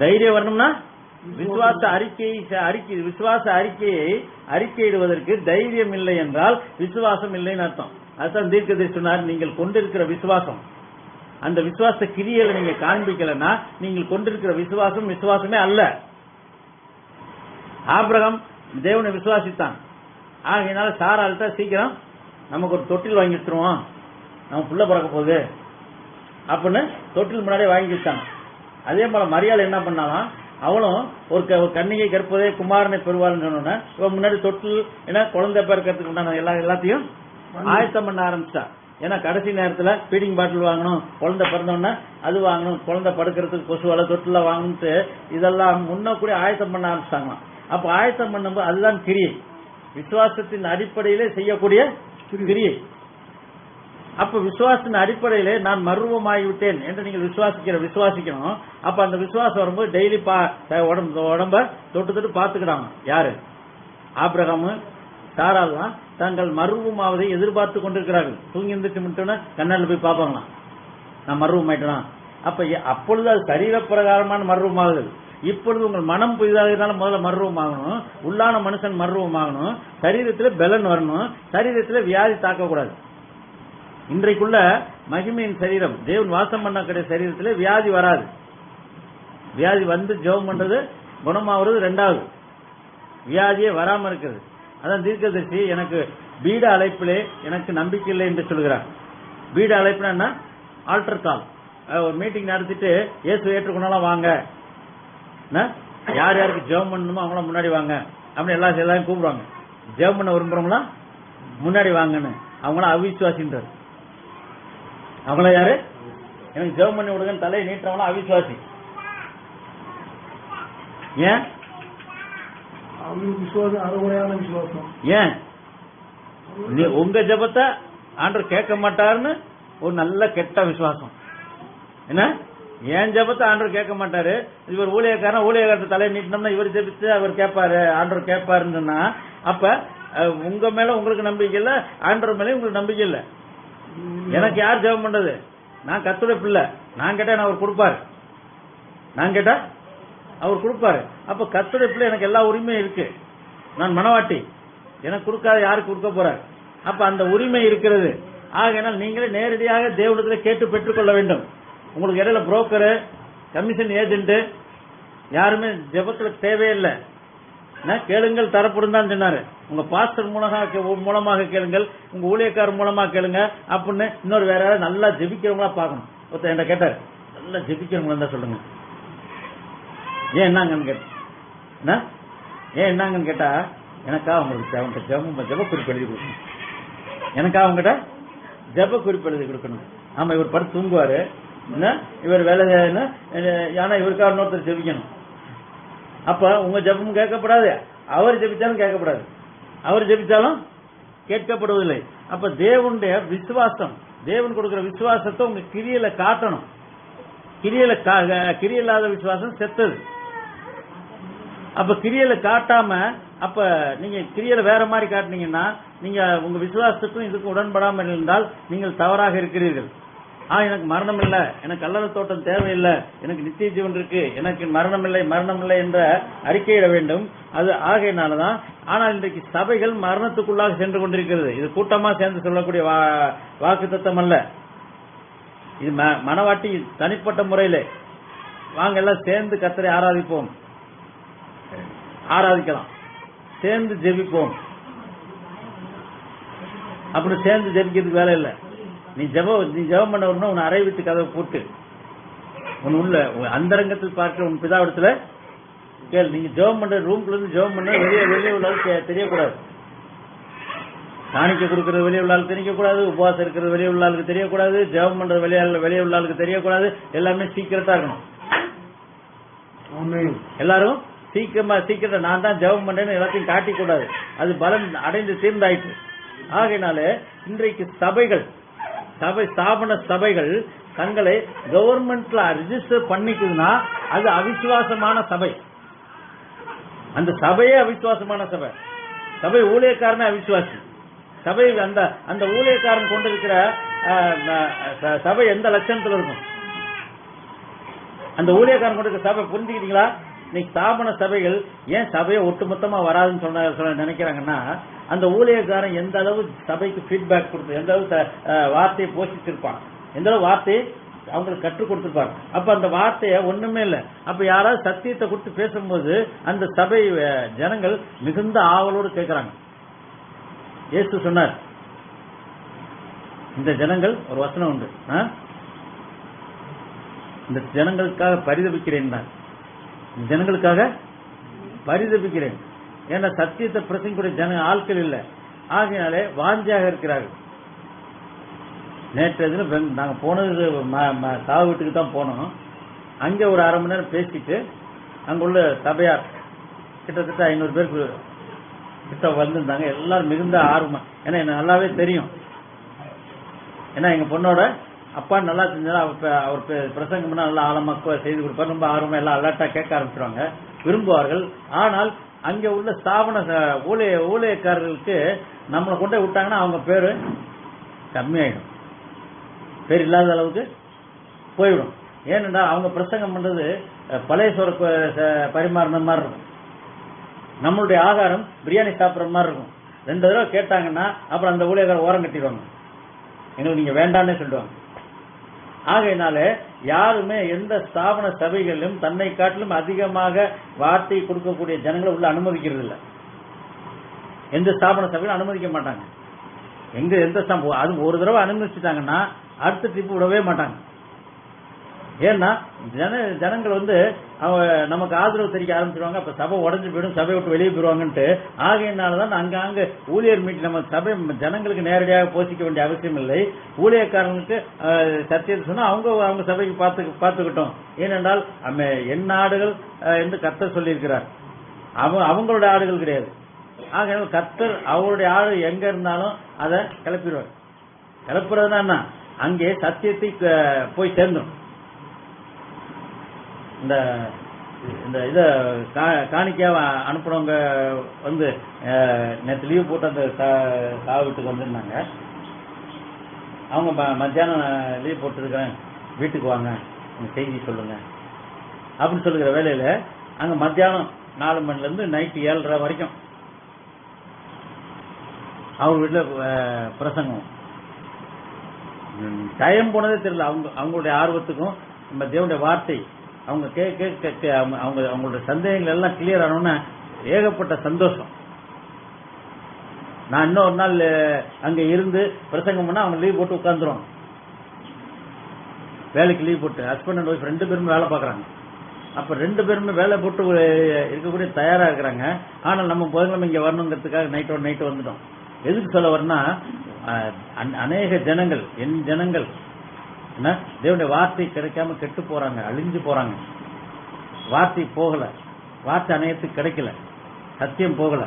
தைரியம் வரணும்னா விசுவாச அறிக்கையை அறிக்கையிடுவதற்கு தைரியம் இல்லை என்றால் விசுவாசம் இல்லைன்னு அர்த்தம். அதுதான் தீர்க்கதரிசி சொன்னார், நீங்கள் கொண்டிருக்கிற விசுவாசம், அந்த விசுவாச கிரியையில நீங்க காண்பிக்கலன்னா நீங்கள் கொண்டிருக்கிற விசுவாசமே அல்ல. ஆபிரகாம் தேவனை விசுவாசித்தான். ஆகையினால சாராள்கிட்ட சீக்கிரம் நமக்கு ஒரு தொட்டில் வாங்கி வச்சிருவோம், நம்ம புள்ள பிறக்க போகுது அப்படின்னு தொட்டில் முன்னாடியே வாங்கி வச்சாங்க. அதே போல மரியாதை என்ன பண்ணாலும் அவளும் ஒரு கன்னிகை கற்பதே குமாரனை பெறுவாள்னு சொன்னோன்னா இவன் முன்னாடி தொட்டில் ஏன்னா குழந்தை பிறக்கிறதுக்கு உண்டான எல்லாத்தையும் ஆயத்தம் பண்ண ஆரம்பிச்சா. ஏன்னா கடைசி நேரத்துல ஃபீடிங் பாட்டில் வாங்கணும், குழந்தை பிறந்தோன்னா அது வாங்கணும், குழந்தை படுக்கிறதுக்கு கொசுவால தொட்டில வாங்கணும்ட்டு இதெல்லாம் முன்ன கூட ஆயத்தம் பண்ண ஆரம்பிச்சாங்களாம். அப்ப ஆயத்தம் பண்ணும்போது அதுதான் கிரியை, விசுவாசத்தின் அடிப்படையிலே செய்யக்கூடிய கிரியை. அப்ப விசுவாசத்தின் அடிப்படையிலே நான் மர்வமாகிவிட்டேன் என்று நீங்கள் விசுவாசிக்கணும். அப்ப அந்த விசுவாசம் வரும்போது டெய்லி உடம்ப தொட்டு பாத்துக்கிறாங்க. யாரு? ஆபிரகாம் சாராலாம் தாங்கள் மர்வமாவதை எதிர்பார்த்து கொண்டிருக்கிறார்கள். தூங்கி இருந்துட்டு மட்டும் கண்ணால போய் பார்ப்பாங்களாம், நான் மர்வம் ஆயிட்டேனா. அப்பொழுது அது சரீர பிரகாரமான மர்வமாகுதல். இப்பொழுது உங்கள் மனம் புதிதாக இருந்தாலும் முதல்ல மர்வம் ஆகணும், உள்ளான மனுஷன் மர்வம் ஆகணும், சரீரத்துல பலன் வரணும், சரீரத்துல வியாதி தாக்கக்கூடாது. இன்றைக்குள்ள மகிமையின் சரீரம், தேவன் வாசம் பண்ணக்கூடிய சரீரத்துல வியாதி வராது. வியாதி வந்து ஜெபம் பண்றது குணமாவது ரெண்டாவது, வியாதியே வராம இருக்கிறது. அதான் தீர்க்கதரிசி எனக்கு பீட அழைப்பிலே எனக்கு நம்பிக்கை இல்லை என்று சொல்கிறார். பீட அழைப்புனா ஆல்டர் கால், ஒரு மீட்டிங் நடத்திட்டு இயேசு ஏற்றுக்கொண்டாலும் வாங்க, யார் யாருக்கு ஜெபம் பண்ணணுமோ அவங்கள முன்னாடி வாங்க அப்படின்னு எல்லாரும் கூப்பிடுவாங்க. ஜெபம் பண்ண விரும்புறவங்களா முன்னாடி வாங்கன்னு, அவங்கள அவிசுவாசின்றார். அவங்கள யாரு? எனக்கு ஜெபம் பண்ணி விடுங்கன்னு தலையை நீட்டுறவங்களா அவிசுவாசி. ஏன்? விசுவாசம் அறுவடையான விசுவாசம். ஏன்? உங்க ஜெபத்தை ஆண்டவர் கேட்க மாட்டாருன்னு ஒரு நல்ல கெட்ட விசுவாசம். என்ன? ஏன் ஜெபத்தை ஆண்டவர் கேட்க மாட்டாரு, இவர் ஊழியக்காரத்தை தலையை நீட்டினோம்னா இவர் ஜெபிச்சு அவர் கேட்பாரு, ஆண்டவர் கேட்பாருன்னு சொன்னா, அப்ப உங்க மேல உங்களுக்கு நம்பிக்கை இல்ல, ஆண்டவர் மேல உங்களுக்கு நம்பிக்கை இல்ல. எனக்கு யார் ஜெபம் பண்றது? நான் கர்த்தருடைய பிள்ளை, நான் கேட்டா அவர் கொடுப்பாரு, நான் கேட்டா அவர் கொடுப்பாரு. அப்ப கர்த்தருடைய பிள்ளை, எனக்கு எல்லா உரிமையும் இருக்கு, நான் மனவாட்டி, எனக்கு கொடுக்காத யாருக்கு கொடுக்க போறார்? அப்ப அந்த உரிமை இருக்கிறது. ஆகையினால் நீங்களே நேரடியாக தேவனிடத்துல கேட்டு பெற்றுக்கொள்ள வேண்டும். உங்களுக்கு இடையில புரோக்கரு, கமிஷன் ஏஜென்ட் யாருமே ஜெபத்துல தேவையில்லை. கேளுங்கள் தரப்படும் தான் சொன்னாரு. உங்க பாஸ்டர் மூலமாக கேளுங்கள், உங்க ஊழியக்காரர் மூலமாக கேளுங்க அப்படின்னு. இன்னொரு வேற யாராவது நல்லா ஜெபிக்கிறவங்களா பார்க்கணும். ஒருத்தர் என்ன கேட்டார், நல்லா ஜெபிக்கிறவங்களா இருந்தா சொல்லுங்க. ஏன் என்னங்கன்னு கேட்டா, ஏன் என்னங்கன்னு கேட்டா, எனக்கா அவங்களுக்கு ஜெப குறிப்பு எழுதி கொடுக்கணும், எனக்கா அவங்ககிட்ட ஜெப குறிப்பு எழுதி கொடுக்கணும். ஆமா, இவர் படுத்து தூங்குவாரு, இவர் வேலை, ஆனா இவருக்காக இன்னொருத்தர் ஜெபிக்கணும். அப்ப உங்க ஜெபமும் கேட்கப்படாது, அவர் ஜெபிச்சாலும் கேட்கப்படாது, அவர் ஜெபிச்சாலும் கேட்கப்படுவதில்லை. அப்ப தேவனுடைய விசுவாசம், தேவன் கொடுக்கிற விசுவாசத்தை உங்க கிரியையில காட்டணும். கிரியையில்லாத விசுவாசம் செத்தது. அப்ப கிரியையில காட்டாம, அப்ப நீங்க கிரியையில வேற மாதிரி காட்டினீங்கன்னா, நீங்க உங்க விசுவாசத்துக்கும் இதுக்கும் உடன்படாமல் இருந்தால் நீங்கள் தவறாக இருக்கிறீர்கள். எனக்கு மரணம் இல்லை, எனக்கு கல்லறை தோட்டம் தேவையில்லை, எனக்கு நித்திய ஜீவன் இருக்கு, எனக்கு மரணம் இல்லை என்ற அறிக்கையிட வேண்டும். அது ஆகையினாலதான். ஆனால் இன்றைக்கு சபைகள் மரணத்துக்குள்ளாக சென்று கொண்டிருக்கிறது. இது கூட்டமா சேர்ந்து சொல்லக்கூடிய வாக்கு தத்தம் அல்ல. இது மனவாட்டி தனிப்பட்ட முறையில வாங்க எல்லாம் சேர்ந்து கர்த்தரை ஆராதிப்போம், ஆராதிக்கலாம், சேர்ந்து ஜெபிப்போம். அப்படி சேர்ந்து ஜெபிக்கிறதுக்கு வேலை இல்லை. நீ ஜெபம் பண்ண வரணும், உன் அறை வீட்டு கதவை போட்டு உன் உள்ள அந்தரங்கத்தில் பார்க்கிற உன் பிதாவிடத்துல கேள். நீங்க ஜெபம் பண்ற ரூம்ல இருந்து ஜெபம் பண்ண வெளியே உள்ளாலும் தெரியக்கூடாது. காணிக்க கொடுக்கறது வெளியே உள்ளாலும் தெரியக்கூடாது, உபவாசம் இருக்கிறது வெளியே உள்ளாளுக்கு தெரியக்கூடாது, ஜெபம் பண்றது வெளியே உள்ளாளுக்கு தெரியக்கூடாது. எல்லாமே சீக்கிரட்டா இருக்கணும். எல்லாரும் சீக்கிரட்டா நான் தான் ஜெபம் பண்றேன்னு எல்லாத்தையும் காட்டிக்கூடாது. அது பலன் அடைந்து தீர்ந்தாயிற்று. ஆகையினால இன்றைக்கு ஸ்தாபன சபைகள் தங்களை கவர்மெண்ட்ல ரிஜிஸ்டர் பண்ணிக்குதுன்னா அது அவிசுவாசமான சபை. அந்த சபையே அவிசுவாசமான சபை. சபை ஊழியக்காரனே அவிசுவாசி. சபை அந்த ஊழியக்காரன் கொண்டிருக்கிற சபை எந்த லட்சணத்துல இருக்கும்? அந்த ஊழியக்காரன் கொண்டிருக்கிற சபை புரிஞ்சுக்கிட்டீங்களா? இன்னைக்கு ஸ்தாபன சபைகள் ஏன் சபையை ஒட்டுமொத்தமா வராதுன்னு சொல்ல நினைக்கிறாங்கன்னா, அந்த ஊழியக்காரன் எந்த அளவு சபைக்கு ஃபீட்பேக் கொடுத்து, எந்த அளவு வார்த்தையை போஷிச்சிருப்பான், எந்த அளவு வார்த்தையை அவங்களுக்கு கற்றுக் கொடுத்துருப்பாங்க. அப்ப அந்த வார்த்தைய ஒண்ணுமே இல்லை. அப்ப யாராவது சத்தியத்தை கொடுத்து பேசும்போது அந்த சபை ஜனங்கள் மிகுந்த ஆவலோடு கேட்கிறாங்க. இயேசு சொன்னார், இந்த ஜனங்கள் ஒரு வசனம் உண்டு, இந்த ஜனங்களுக்காக பரிதபிக்கிறேன், ஜனங்களுக்காக பரிதபிக்கிறேன். ஏன்னா சத்தியத்தை பிரசங்கிக்கூடிய ஆட்கள் இல்லை. ஆகையினாலே வாஞ்சியாக இருக்கிறார்கள். நேற்று தினம் நாங்க போனது சாவு வீட்டுக்கு தான் போனோம். அங்க ஒரு அரை மணி நேரம் பேசிட்டு அங்குள்ள சபையார் கிட்டத்தட்ட 500 பேருக்கு கிட்ட வந்திருந்தாங்க. எல்லாரும் மிகுந்த ஆர்வமா, ஏன்னா எனக்கு நல்லாவே தெரியும். ஏன்னா எங்க பொண்ணோட அப்பா நல்லா செஞ்சா அவர் பிரசங்கம் பண்ணா நல்லா ஆழமா செய்து கொடுப்பார். ரொம்ப ஆர்வமா எல்லாம் அலர்ட்டா கேட்க ஆரம்பிச்சிருவாங்க, விரும்புவார்கள். ஆனால் அங்க உள்ள ஸ்தாபன ஊழியக்காரர்களுக்கு நம்மளை கொண்டே விட்டாங்கன்னா அவங்க பேரு கம்மியாயிடும், பேர் இல்லாத அளவுக்கு போயிடும். ஏனென்றால் அவங்க பிரசங்கம் பண்றது பழைய சோறு பரிமாறின மாதிரி இருக்கும். நம்மளுடைய ஆகாரம் பிரியாணி சாப்பிட்ற மாதிரி இருக்கும். 2 தடவை கேட்டாங்கன்னா அப்புறம் அந்த ஊழியக்காரர் ஓரம் கட்டிடுவாங்க, எங்களுக்கு நீங்க வேண்டான்னே சொல்லுவாங்க. ஆகையினால யாருமே எந்த ஸ்தாபன சபைகளிலும் தன்னை காட்டிலும் அதிகமாக வார்த்தை கொடுக்கக்கூடிய ஜனங்களை உள்ள அனுமதிக்கிறது இல்லை. எந்த ஸ்தாபன சபையிலும் அனுமதிக்க மாட்டாங்க. எந்த அது ஒரு தடவை அனுமதிச்சுட்டாங்கன்னா அடுத்த ட்ரிப் விடவே மாட்டாங்க. ஏன்னா ஜனங்கள் நமக்கு ஆதரவு தெரிவிக்க ஆரம்பிச்சிருவாங்க. அப்ப சபை உடஞ்சு போயிடும், சபை விட்டு வெளியே போயிடுவாங்கன்ட்டு. ஆகையினாலதான் அங்க ஊழியர் மீட் நம்ம சபை ஜனங்களுக்கு நேரடியாக போஷிக்க வேண்டிய அவசியம் இல்லை. ஊழியக்காரங்களுக்கு சத்தியத்தை சொன்னா அவங்க சபைக்கு பார்த்துக்கிட்டோம். ஏனென்றால் என் ஆடுகள் என்று கர்த்தர் சொல்லியிருக்கிறார். அவங்களுடைய ஆடுகள் கிடையாது. ஆகையால் கர்த்தர் அவருடைய ஆடு எங்க இருந்தாலும் அதை கிளப்பிடுவார். கிளப்புறதுனா என்ன, அங்கே சத்தியத்தை போய் சேர்ந்துடும். இந்த இத காணிக்கையா அனுப்புறவங்க நேற்று லீவ் போட்டு அந்த சாவு வீட்டுக்கு வந்திருந்தாங்க. அவங்க மத்தியானம் லீவ் போட்டுருக்கிறேன், வீட்டுக்கு வாங்க, செய்தி சொல்லுங்க அப்படின்னு சொல்லுகிற வேலையில அங்க மத்தியானம் 4 மணில இருந்து நைட்டு 7:30 வரைக்கும் அவங்க வீட்டுல பிரசங்கம். டைம் போனதே தெரியல. அவங்களுடைய ஆர்வத்துக்கும் நம்ம தேவனுடைய வார்த்தை அவங்க அவங்களுடைய சந்தேகங்கள் எல்லாம் கிளியர் ஆனோன்னா ஏகப்பட்ட சந்தோஷம். நான் இன்னொரு நாள் அங்க இருந்து பிரசங்கம் பண்ணா அவங்க லீவ் போட்டு உட்கார்ந்துரும். வேலைக்கு லீவ் போட்டு ஹஸ்பண்ட் அண்ட் ஒய்ஃப் 2 பேருமே வேலை பார்க்கறாங்க. அப்ப 2 பேருமே வேலை போட்டு இருக்கக்கூடிய தயாரா இருக்கிறாங்க. ஆனால் நம்ம புதன்கிழமை இங்க வரணுங்கிறதுக்காக நைட்டு வந்துட்டோம். எதுக்கு சொல்ல வரனா, அநேக ஜனங்கள் என் ஜனங்கள் என்ன தேவனுடைய வார்த்தை கிடைக்காம கெட்டு போறாங்க, அழிஞ்சு போறாங்க. வார்த்தை போகல, வார்த்தை அநேகத்துக்கு கிடைக்கல, சத்தியம் போகல.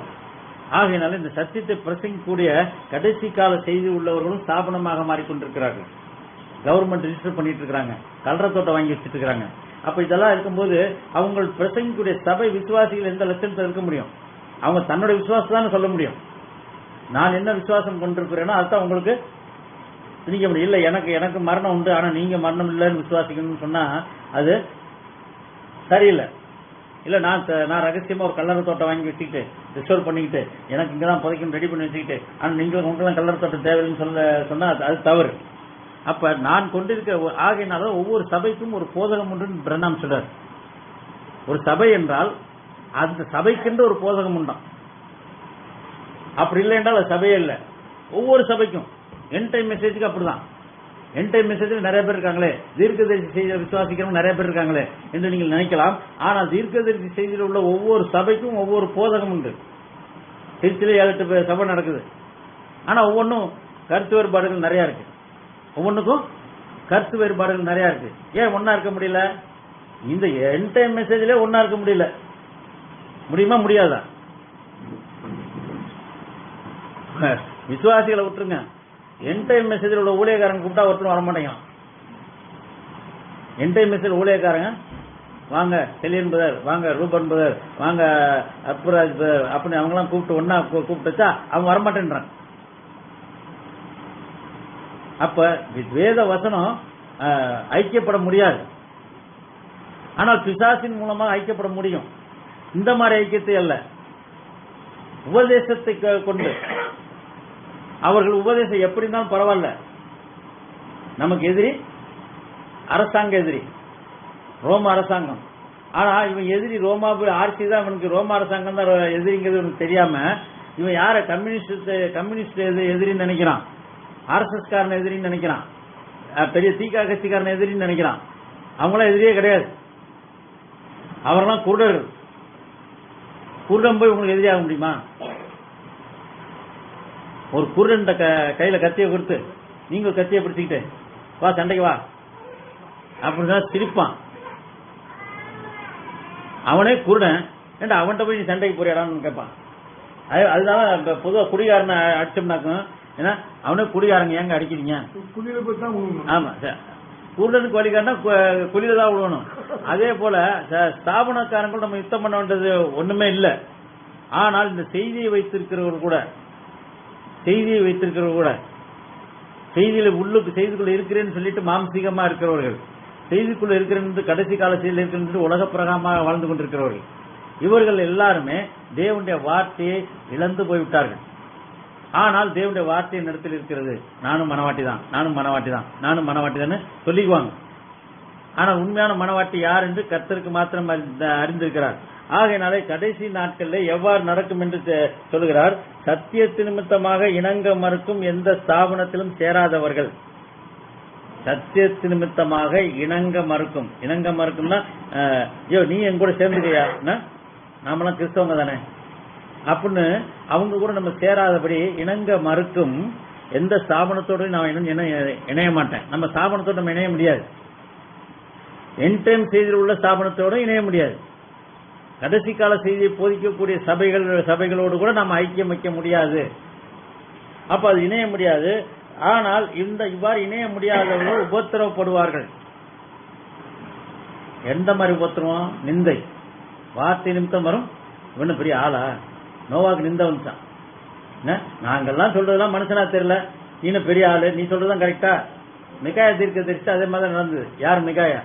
ஆகையினால இந்த சத்தியத்தை பிரசங்கிக்கூடிய கடைசி கால செய்தி உள்ளவர்களும் ஸ்தாபனமாக மாறிக்கொண்டிருக்கிறார்கள். கவர்மெண்ட் ரிஜிஸ்டர் பண்ணிட்டு இருக்காங்க, கலர தோட்டம் வாங்கி வச்சுட்டு இருக்காங்க. அப்ப இதெல்லாம் இருக்கும்போது அவங்க பிரசங்கிக்கூடிய சபை விசுவாசிகள் எந்த லட்சணத்தில் இருக்க முடியும்? அவங்க தன்னுடைய விசுவாசம் தான் சொல்ல முடியும். நான் என்ன விசுவாசம் கொண்டிருக்கிறேனோ அதுதான் உங்களுக்கு திணிக்க முடியும். இல்ல எனக்கு மரணம் உண்டு, ஆனா நீங்க மரணம் இல்லைன்னு விசுவாசிக்கணும்னு சொன்னா அது சரியில்லை. இல்ல நான் ரகசியமா ஒரு கல்லறை தோட்டம் வாங்கி வச்சுக்கிட்டு ரிசர்வ் பண்ணிக்கிட்டு எனக்கு இங்கதான் புதைக்கணும் ரெடி பண்ணி வச்சுக்கிட்டு ஆனா உங்களுக்கு கல்லறை தோட்டம் தேவைன்னு சொன்னா அது தவறு. அப்ப நான் கொண்டிருக்க ஆகையினால ஒவ்வொரு சபைக்கும் ஒரு போதகம் உண்டு பிரண்ணாம் சொல்றார். ஒரு சபை என்றால் அந்த சபைக்கென்று ஒரு போதகம் உண்டாம். அப்படி இல்லை என்றால் அது சபையே இல்லை. ஒவ்வொரு சபைக்கும் என் டைம் மெசேஜுக்கு அப்படிதான். என் டைம் மெசேஜில் நிறைய பேர் இருக்காங்களே, தீர்க்கதரிசி செய்தியை விசுவாசிக்கிறவங்க நிறைய பேர் இருக்காங்களே என்று நீங்கள் நினைக்கலாம். ஆனால் தீர்க்கதரிசி செய்தியில் உள்ள ஒவ்வொரு சபைக்கும் ஒவ்வொரு போதகம் உண்டு. திருச்சியில 7-8 சபை நடக்குது. ஆனா ஒவ்வொன்றும் கருத்து வேறுபாடுகள் நிறைய இருக்கு. ஒவ்வொன்றுக்கும் கருத்து வேறுபாடுகள் நிறைய இருக்கு. ஏன் ஒன்னா இருக்க முடியல? இந்த என் டைம் மெசேஜ்ல ஒன்னா இருக்க முடியல. முடியுமா? முடியாதா? விசுவாசிகளை விட்டுருங்க. என் டைம் மெசேஜில் உள்ள ஊழியக்காரங்க கூப்பிட்டா ஒருத்தரும் வரமாட்டேங்கிறான். என் டைம் மெசேஜ் ஊழியக்காரங்க வாங்க செலியன் பிரதர், வாங்க ரூபன் பிரதர், வாங்க அப்புராஜ் பிரதர் அப்படின்னு அவங்களாம் கூப்பிட்டு ஒன்னா கூப்பிட்டு வச்சா அவங்க வரமாட்டேன்றாங்க. அப்ப வேத வசனம் ஐக்கியப்பட முடியாது. ஆனால் பிசாசின் மூலமாக ஐக்கியப்பட முடியும். இந்த மாதிரி ஐக்கியத்தை அல்ல, உபதேசத்தை கொண்டு. அவர்கள் உபதேசம் எப்படி இருந்தாலும் பரவாயில்ல, நமக்கு எதிரி அரசாங்க எதிரி ரோம அரசாங்கம். ஆனா இவன் எதிரி ரோமா ஆர்சி தான், இவனுக்கு ரோம அரசாங்கம் தான் எதிரிங்கிறது இவனுக்கு தெரியாம இவன் யார கம்யூனிஸ்ட் எதிரின்னு நினைக்கிறான், ஆர்எஸ்எஸ் காரன் எதிரின்னு நினைக்கிறான், பெரிய தீகா கட்சிக்காரன் எதிரின்னு நினைக்கிறான். அவங்களாம் எதிரியே கிடையாது. அவரெல்லாம் குருடர்கள். குருடன் போய் உங்களுக்கு எதிரியாக முடியுமா? ஒரு குருடன் கையில கத்தியை கொடுத்து நீங்க கத்தியை பிடிச்சிக்கிட்டு வா சண்டைக்கு வா அப்படிதான் சிரிப்பான். அவனே குருடன், ஏன்டா அவன்கிட்ட போய் நீ சண்டைக்கு போறியாடான்னு கேட்பான். அதுதான் பொதுவா குடிகாரனை அடிச்சோம்னாக்கும், ஏன்னா அவனே குடிகாரங்க ஏங்க அடிக்கிறீங்க? ஆமா, குருடனுக்கு வழிகாரனா குளிர தான் விடணும். அதே போல ஸ்தாபனக்காரங்களும் நம்ம யுத்தம் பண்ண வேண்டியது ஒண்ணுமே இல்லை. ஆனால் இந்த செய்தியை வைத்திருக்கிறவர் கூட செய்திக்குள்ள இருக்கிறேன்னு சொல்லிட்டு மாம்சீகமா இருக்கிறவர்கள், செய்திக்குள்ள இருக்கிறது கடைசி கால செய்தியில் இருக்கிறது உலக பிரகாரமாக வாழ்ந்து கொண்டிருக்கிறவர்கள், இவர்கள் எல்லாருமே தேவனுடைய வார்த்தையை இழந்து போய்விட்டார்கள். ஆனால் தேவனுடைய வார்த்தையின் இடத்தில் இருக்கிறது. நானும் மனவாட்டி தான் சொல்லிக்குவாங்க. ஆனால் உண்மையான மனவாட்டி யார் என்று கர்த்தருக்கு மாத்திரம் அறிந்திருக்கிறார். ஆகையினாலே கடைசி நாட்களில் எவ்வாறு நடக்கும் என்று சொல்கிறார். சத்தியத்து நிமித்தமாக இணங்க மறுக்கும் எந்த ஸ்தாபனத்திலும் சேராதவர்கள். சத்தியத்து நிமித்தமாக இணங்க மறுக்கும்னா ஐயோ நீ என் கூட சேர்ந்துக்கையா, நாமெல்லாம் கிறிஸ்தவங்க தானே அப்படின்னு அவங்க கூட நம்ம சேராதபடி இணங்க மறுக்கும் எந்த ஸ்தாபனத்தோடு நான் இணைய மாட்டேன். நம்ம ஸ்தாபனத்தோடு நம்ம இணைய முடியாது. என் டைம் செய்தியில் உள்ள ஸ்தாபனத்தோடு இணைய முடியாது. கடைசி கால செய்தியை போதிக்கக்கூடிய சபைகளோடு கூட நாம் ஐக்கியம் வைக்க முடியாது. அப்ப அது இணைய முடியாது. ஆனால் இவ்வாறு இணைய முடியாதவர்கள் உபத்திரவப்படுவார்கள். எந்த மாதிரி உபத்திரவம்? நிந்தை, வார்த்தை நிமித்தம் வரும். இவனு பெரிய ஆளா, நோவாக்கு நிந்தை வந்துச்சான். நாங்கெல்லாம் சொல்றதெல்லாம் மனுஷனா தெரியல, நீனு பெரிய ஆளு, நீ சொல்றதுதான் கரெக்டா. மிகாயா தீர்க்கதரிசி அதே மாதிரி நடந்தது. யார் மிகாயா?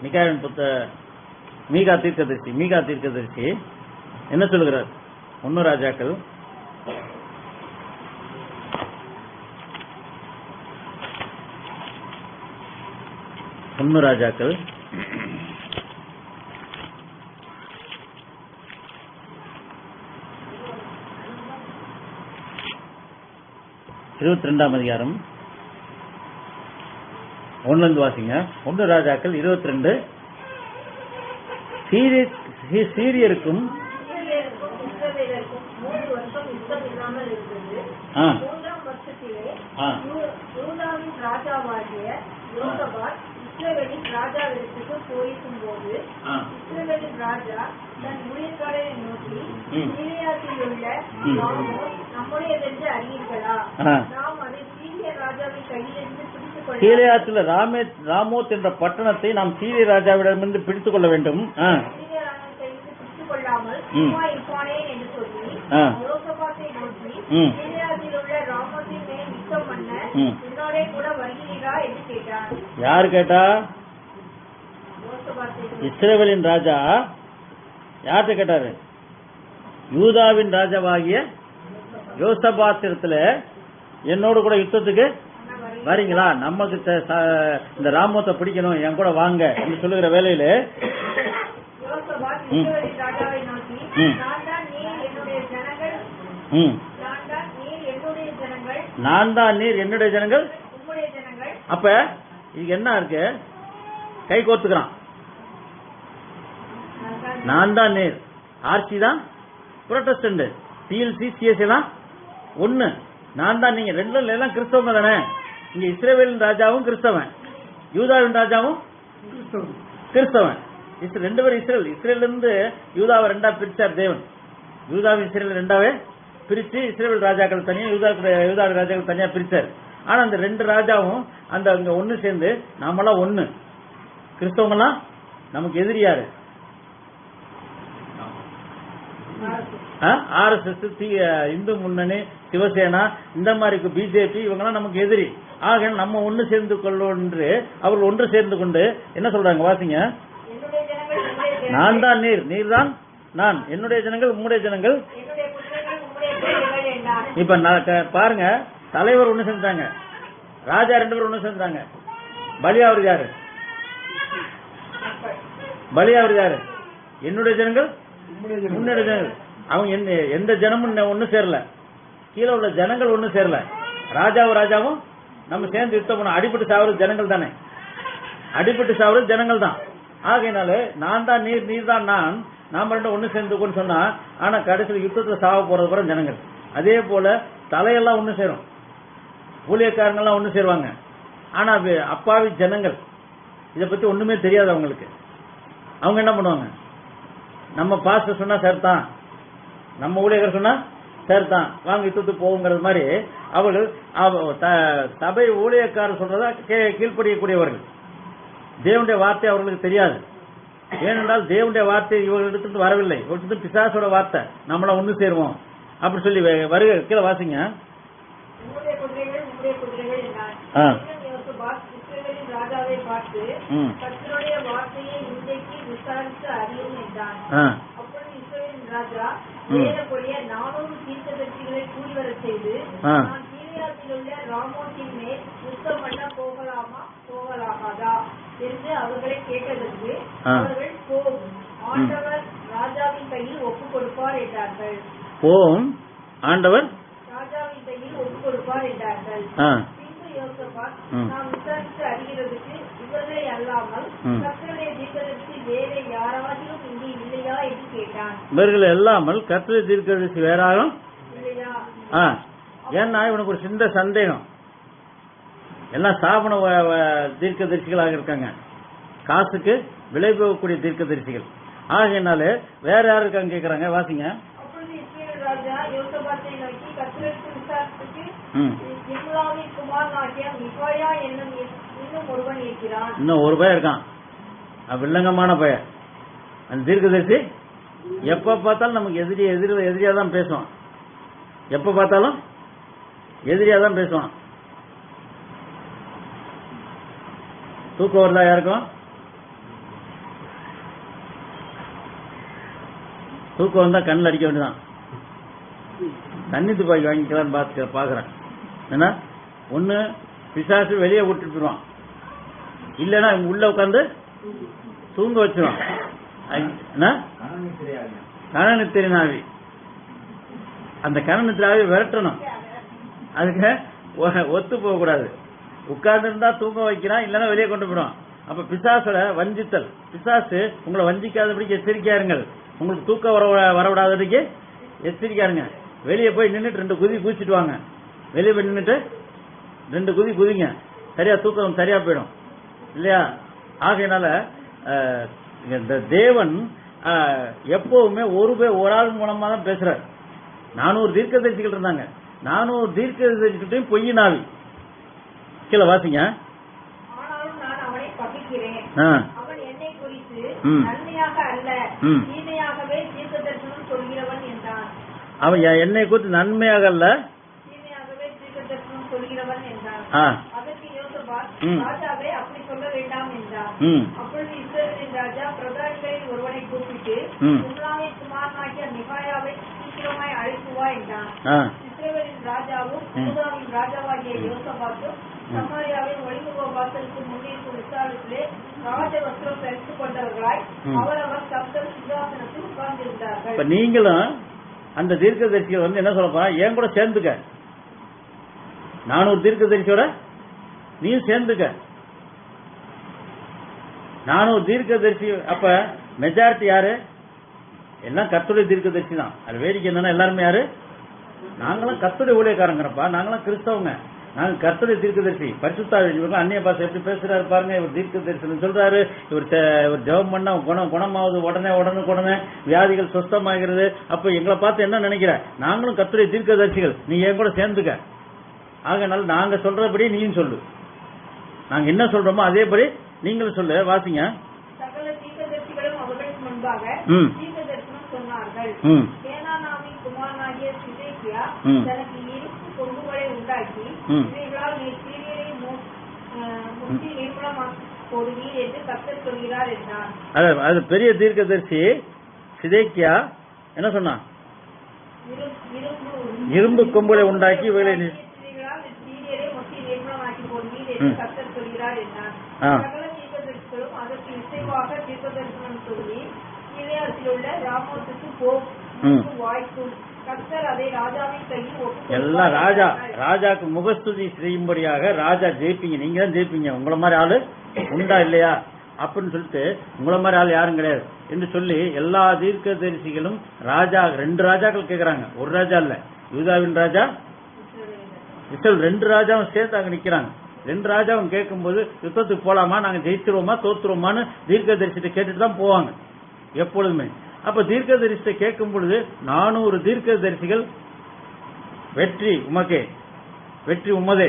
மிகாயின் மீகா தீர்க்கதரிசி என்ன சொல்லுகிறார்? 1 ராஜாக்கள் 1 ராஜாக்கள் 22ஆம் அதிகாரம் 1 வாசிங்க. 1 ராஜாக்கள் 22. சீரியருக்கும் இஸ்ரவேலின் ராஜாவிற்கு போயிருக்கும் போது இஸ்ரவேலின் ராஜா தன் ஊழியக்காரரை நோக்கி, கீலேயாத்தில் உள்ள நம்முடையதென்று அறியீர்களா? நாம் அதை சீரிய ராஜாவின் கையிலிருந்து பிடித்துக் கொள்ள. கீலேயாத்தில் ராமோத் என்ற பட்டணத்தை நாம் சீரிய ராஜாவிடமிருந்து பிடித்துக் கொள்ள வேண்டும். சீரிய ராஜாவின் கையிலிருந்து பிடித்துக் கொள்ளாமல் சும்மா இருப்பானேன் என்று சொல்லி யோசபாத்தை நோக்கி, கீலேயாத்தில் உள்ள ராமோத்தின் மேல் யுத்தம் பண்ண என்னோட கூட வருகிறீரா என்று கேட்டார். யாரு கேட்டா? இஸ்ரவேலின் ராஜா யார்கிட்ட கேட்டாரு? யூதாவின் ராஜாவாகிய யோசபாத்திரத்துல என்னோடு கூட யுத்தத்துக்கு வரீங்களா? நமக்கு இந்த ராமோத்தை பிடிக்கணும், என் கூட வாங்க என்று சொல்லுகிற வேலையில நான் தான் நீர் என்னுடைய ஜனங்கள். அப்ப இது என்ன இருக்கு? கை கோர்த்துக்கிறான். நான் தான் நீர். ஆர்சி தான் புரோட்டஸ்டன்ட், பிஎல்சி சிஎஸ்சி தான் ஒண்ணு. நான் தான் நீங்க ரெண்டு எல்லாம் கிறிஸ்தவங்க தானே. இங்க இஸ்ரவேலின் ராஜாவும் கிறிஸ்தவன், யூதாவின் ராஜாவும் கிறிஸ்தவன். 2 பேரும் இஸ்ரேல் இருந்து யூதாவை 2ஆ பிரிச்சார் தேவன். யூதாவின் இஸ்ரேல் 2ஆவே பிரிச்சு இஸ்ரேல் ராஜாக்கள் தனியா, யூதா ராஜாக்கள் தனியா பிரிச்சார். ஆனா அந்த 2 ராஜாவும் அங்க ஒண்ணு சேர்ந்து நாமெல்லாம் ஒண்ணு. கிறிஸ்தவங்கெல்லாம் நமக்கு எதிரியாரு? RSS, இந்து முன்னணி, சிவசேனா, இந்த மாதிரி பிஜேபி, இவங்கெல்லாம் நமக்கு எதிரி. ஆக நம்ம ஒண்ணு சேர்ந்து கொள்வோம் என்று அவர்கள் ஒன்று சேர்ந்து கொண்டு என்ன சொல்றாங்க? வாசிங்க. நான் தான் நீர், நீர் தான் நான், என்னுடைய ஜனங்கள் உம்முடைய ஜனங்கள். இப்ப பாருங்க, தலைவர் ஒண்ணு செஞ்சாங்க, ராஜா 2 பேரும் ஒண்ணு செஞ்சாங்க. பலியாவது யாரு? பலியாவது யாரு? என்னுடைய ஜனங்கள் உன்னுடைய ஜனங்கள். அவங்க எந்த ஜனமும் ஒண்ணு சேரல, கீழே உள்ள ஜனங்கள் ஒண்ணு சேரல. ராஜாவும் நம்ம சேர்ந்து யுத்தம் பண்ண அடிபட்டு சாவது ஜனங்கள் தானே, அடிபட்டு சாவது ஜனங்கள் தான். ஆகையினால நான் தான் நீர், நீர் தான் நான், நாம 2 ஒண்ணு சேர்ந்துக்கோன்னு சொன்னா, ஆனா கடைசியில் யுத்தத்துல சாவ போறது கூட ஜனங்கள். அதே போல தலையெல்லாம் ஒண்ணு சேரும், ஊழியக்காரங்க எல்லாம் ஒண்ணு சேருவாங்க. ஆனா அப்பாவி ஜனங்கள் இத பத்தி ஒண்ணுமே தெரியாது அவங்களுக்கு. அவங்க என்ன பண்ணுவாங்க? நம்ம பாஸ்டர் சொன்னா சேர்த்தான், நம்ம ஊழியர்கள் சொன்னா சேர்த்தான், வாங்க யுத்தத்துக்கு போகுங்கிறது மாதிரி அவர்கள் சபை ஊழியக்காரர் சொல்றதா கீழ்ப்படியக்கூடியவர்கள். தேவனுடைய வார்த்தை அவர்களுக்கு தெரியாது. ஏனென்றால் தேவனுடைய வார்த்தை இவர்களிடத்து வரவில்லை, இவர்கிட்ட பிசாசோட வார்த்தை. நம்மள ஒண்ணு சேருவோம் அப்படி சொல்லி வருக. கீழே வாசிங்க. ராஜாவை பார்த்து கர்த்தருடைய வார்த்தையை இன்றைக்கு விசாரித்து அறியும் என்றான். அப்பொழுது இஸ்ரவேலின் ராஜா வேதப்படிய 400 தீர்க்கதரிசிகளை கூடி வரச் செய்து, நான் கீலேயாத்தில் உள்ள ராமோத்தின் மேல் யுத்தம் பண்ண போகலாகாதா என்று அவர்களை கேட்டதற்கு அவர்கள் போம், ஆண்டவர் ராஜாவின் கையில் ஒப்புக் கொடுப்பார் என்றார்கள். போம், ஆண்டவர் ராஜாவின் கையில் ஒப்புக் கொடுப்பார் என்றார்கள். பின்பு யோசபாத் யோசபாத், ம். நாம் விசாரித்து அறிகிறதுக்கு இவர்களை அல்லாமல் ம். கர்த்தருடைய தீர்க்கதரிசி வேறு யாராகிலும் இங்கே இல்லையா என்று கேட்டான். இவர்கள் இல்லாமல் கர்த்தருடைய தீர்க்கதரிசி வேறாலும் இல்லையா? ஏன்னா இவனுக்கு ஒரு சின்ன சந்தேகம். எல்லாம் ஸ்தாபன தீர்க்கதரிசிகளாக இருக்காங்க, காசுக்கு விலை போகக்கூடிய தீர்க்கதரிசிகள். ஆகையினாலே வேற யாரு இருக்காங்க கேட்கறாங்க. வாசிங்க. அப்பொழுது இஸ்ரவேல் ராஜா யோசபாத்தை நோக்கி, கர்த்தருக்கு விசாரித்துக்கு ம். இம்லாவின் குமாரனாகிய மிகாயா என்னும் இன்னும் ஒருவன் இருக்கிறான். இன்னும் ஒரு பையன் இருக்கான், வில்லங்கமான பையன். அந்த தீர்க்கதரிசி எப்ப பார்த்தாலும் நமக்கு எதிரியா தான் பேசுவான். எப்ப பார்த்தாலும் எதிரியா தான் பேசுவான். தூக்கம் வருதா யாருக்கும்? தூக்கம் வந்தா கண்ணில் அடிக்க வேண்டியதான். தண்ணி துப்பாக்கி வாங்கிக்கலான்னு பாக்குறேன். ஏன்னா ஒண்ணு பிசாசு வெளியே விட்டுட்டு போயிடுவான், இல்லைன்னா உள்ள உட்காந்து தூங்க வச்சிருவான். கணநித்திரனாவி, அந்த கணநித்திராவி விரட்டணும். அதுக்கு ஒத்து போக கூடாது. உட்கார்ந்து இருந்தா தூங்க வைக்கிறான், இல்லைன்னா வெளியே கொண்டு போயிடும். அப்ப பிசாசோட வஞ்சித்தல், பிசாசு உங்களை வஞ்சிக்காதபடிக்கு எச்சரிக்கையா இருங்கள். உங்களுக்கு தூக்கம் வரவிடாதபடிக்கு எச்சரிக்கையா இருங்க. வெளியே போய் நின்றுட்டு 2 குதி குதிச்சுட்டு வாங்க. வெளியே போய் நின்றுட்டு 2 குதி குதிங்க, சரியா தூக்கம் சரியா போயிடும் இல்லையா? ஆகையினால இந்த தேவன் எப்பவுமே ஒரு ஆள் மூலமா தான் பேசுறாரு. 400 தீர்க்கதரிசிகள் இருந்தாங்க. 400 தீர்க்கதரிசிகிட்டையும் பொய்யினாவி. கீழே வாசிங்க. ஆனாலும் நான் அவனை பகைக்கிறேன். அவன் என்னை குறித்து நன்மையாக அல்ல தீமையாகவே தீர்க்கதரிசனம் சொல்கிறவன் என்றான். அவன் என்னை குறித்து நன்மையாக அல்ல தீமையாகவே தீர்க்கதரிசனம் சொல்கிறவன் என்றான். அதற்கு யோசபாத், ராஜாவே அப்படி சொல்ல வேண்டாம் என்றான். அப்பொழுது இஸ்ரவேலின் ராஜா பிரதானிகளில் ஒருவனை கூப்பிட்டு, இம்லாவின் குமாரனாகிய மிகாயாவை சீக்கிரமாய் அழைத்து வா என்றான். இஸ்ரவேலின் ராஜாவும் யூதாவின் ராஜாவாகிய யோசபாத்தும் சமாரியாவின் ஒளிமுக வாசலுக்கு முன்னிருக்கும் விசாலத்திலே ராஜ வஸ்திரம் தரித்துக் கொண்டவர்களாய் அவரவர் தங்கள் சிங்காசனத்தில் உட்கார்ந்திருந்தார்கள். இப்ப நீங்களும் அந்த தீர்க்கதரிசிகள் என்ன சொல்லப்பா, என் கூட சேர்ந்துக்க. 400 தீர்க்கதரிசியோட நீ சேர்ந்துக்க. 400 தீர்க்கதரிசி. அப்ப மெஜாரிட்டி யாரு? எல்லாம் கர்த்தருடைய தீர்க்கதரிசி தான். அது வேடிக்கை என்னன்னா, எல்லாருமே யாரு? நாங்களாம் கர்த்தருடைய ஊழியக்காரங்கிறப்பா, நாங்களாம் கிறிஸ்தவங்க, நாங்க கர்த்தருடைய தீர்க்கதரிசி. பரிசுத்தாவி அந்நிய பாஷை எப்படி பேசுறாரு பாருங்க. இவர் தீர்க்கதரிசனம் சொல்றாரு. இவர் ஜெபம் பண்ண குணமாவது உடனே வியாதிகள் சுத்தமாகிறது. அப்ப எங்களை பார்த்து என்ன நினைக்கிற? நாங்களும் கர்த்தருடைய தீர்க்கதரிசிகள், நீ என் கூட சேர்ந்துக்க. ஆகனால நாங்க சொல்றபடி நீயும் சொல்லு, நாங்க என்ன சொல்றோமோ அதேபடி நீங்களும் சொல்லு. வாசிங்க. சகல தீர்க்கதரிசிகளும் அவர்களுக்கு முன்பாக தீர்க்கதரிசனம் சொன்னார்கள். கேனானாவின் குமாரனாகிய சிதேக்கியா தனக்கு 2 கொம்புகளை உண்டாக்கி, இவைகளால் நீ சீரியரை முற்றி நிர்மூலமாக்கி போடுவீர் என்று கர்த்தர் சொல்கிறார் என்றான். அது பெரிய தீர்க்கதரிசி சிதேக்கியா என்ன சொன்னான்? இரும்பு கொம்புகளை உண்டாக்கி இவைகளை சீரியரை முற்றி நிர்மூலமாக்கி போடுவீர் என்று கர்த்தர் சொல்கிறார் என்றான். சகல தீர்க்கதரிசிகளும் அதற்கு இசைவாக தீர்க்கதரிசனம் சொல்லி, கீலேயாத்தில் உள்ள ராமோத்துக்கு வாய்க்கும். கர்த்தர் அதை ராஜாவின் கையில் எல்லாம் ராஜாக்கு முகஸ்துதி செய்யும்படியாக ராஜா ஜெயிப்பீங்க. நீங்க தான் ஜெயிப்பீங்க. உங்களை மாதிரி ஆளு உண்டா இல்லையா அப்படின்னு சொல்லிட்டு, உங்களை மாதிரி ஆள் யாரும் கிடையாது என்று சொல்லி எல்லா தீர்க்கதரிசிகளும் ராஜா 2 ராஜாக்கள் கேட்கிறாங்க. ஒரு ராஜா இல்ல, யூதாவின் ராஜா, இஸ்ரவேல் 2 ராஜாவும் சேர்த்து அங்க நிக்கிறாங்க. 2 ராஜாவும் கேட்கும் போது யுத்தத்துக்கு போலாமா, நாங்க ஜெயிச்சிருவோமா தோத்துருவோமான்னு தீர்க்கதரிசிட்ட கேட்டுட்டு தான் போவாங்க எப்பொழுதுமே. அப்ப தீர்க்கதரிசிட்ட கேட்கும் பொழுது 400 தீர்க்கதரிசிகள் வெற்றி உமக்கே, வெற்றி உமதே,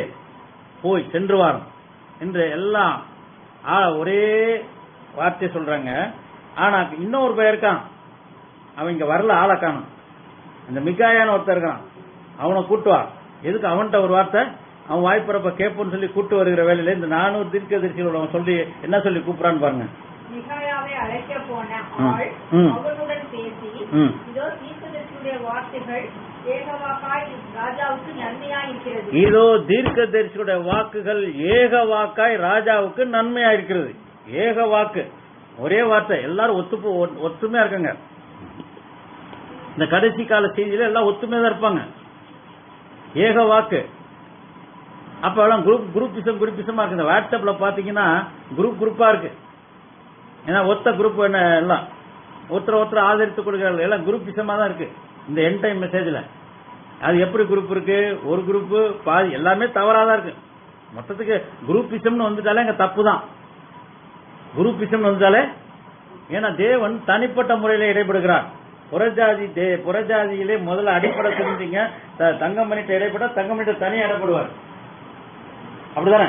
போய் சென்று வாரம் என்று எல்லாம் ஒரே வார்த்தை சொல்றாங்க. ஆனா இன்னொரு பையன் இருக்கான், அவன் இங்க வரல, ஆளை காணும். அந்த மிகாயான ஒருத்தர் இருக்கான், அவனை கூட்டுவா. எதுக்கு அவன்கிட்ட ஒரு வார்த்தை, அவன் வாய்ப்புறப்ப கேட்போன்னு சொல்லி கூட்டு வருகிற வேலையில இந்த 400 தீர்க்கதரிசிகளோட அவன் சொல்லி என்ன சொல்லி கூப்பிடான்னு பாருங்க. மிகாயாவை அழைக்க போன ஆள் அவனுடன் பேசி, இதோ தீர்க்கதரிசியுடைய வார்த்தைகள் ஏகவாக்காய் ராஜாவுக்கு நன்மையா இருக்கிறது. இதோ தீர்க்கதரிசியுடைய வாக்குகள் ஏகவாக்காய் ராஜாவுக்கு நன்மையா இருக்கிறது. ஏக வாக்கு, ஒரே வார்த்தை. எல்லாரும் ஒத்துமையா இருக்காங்க. இந்த கடைசி கால செய்தியில எல்லாம் ஒத்துமையா தான் இருப்பாங்க. ஏக வாக்கு. அப்ப எல்லாம் குரூப்பிசமா இருக்கு. இந்த வாட்ஸ்அப்ல பாத்தீங்கன்னா குரூப்பா இருக்கு. ஏன்னா ஒத்த குரூப் என்ன எல்லாம் ஒருத்தர் ஆதரித்து கொடுக்கிறார்கள். எல்லாம் குரூப்பிசமா தான் இருக்கு இந்த எண்ட் டைம் மெசேஜ்ல. அது எப்படி குரூப் இருக்கு? ஒரு குரூப் பாதி எல்லாமே தவறாதான் இருக்கு. மொத்தத்துக்கு குரூப்பிசம்னு வந்துட்டாலே அங்க தப்பு தான். குரூப்பிசம் வந்துட்டாலே, ஏன்னா தேவன் தனிப்பட்ட முறையில இடைபடுகிறார். புறஜாதியிலே முதல்ல அடிப்படை தெரிஞ்சுங்க. தங்கமணிட்ட இடைப்பட தங்கமணிட்ட தனியா இடைப்படுவார். அப்படிதானே?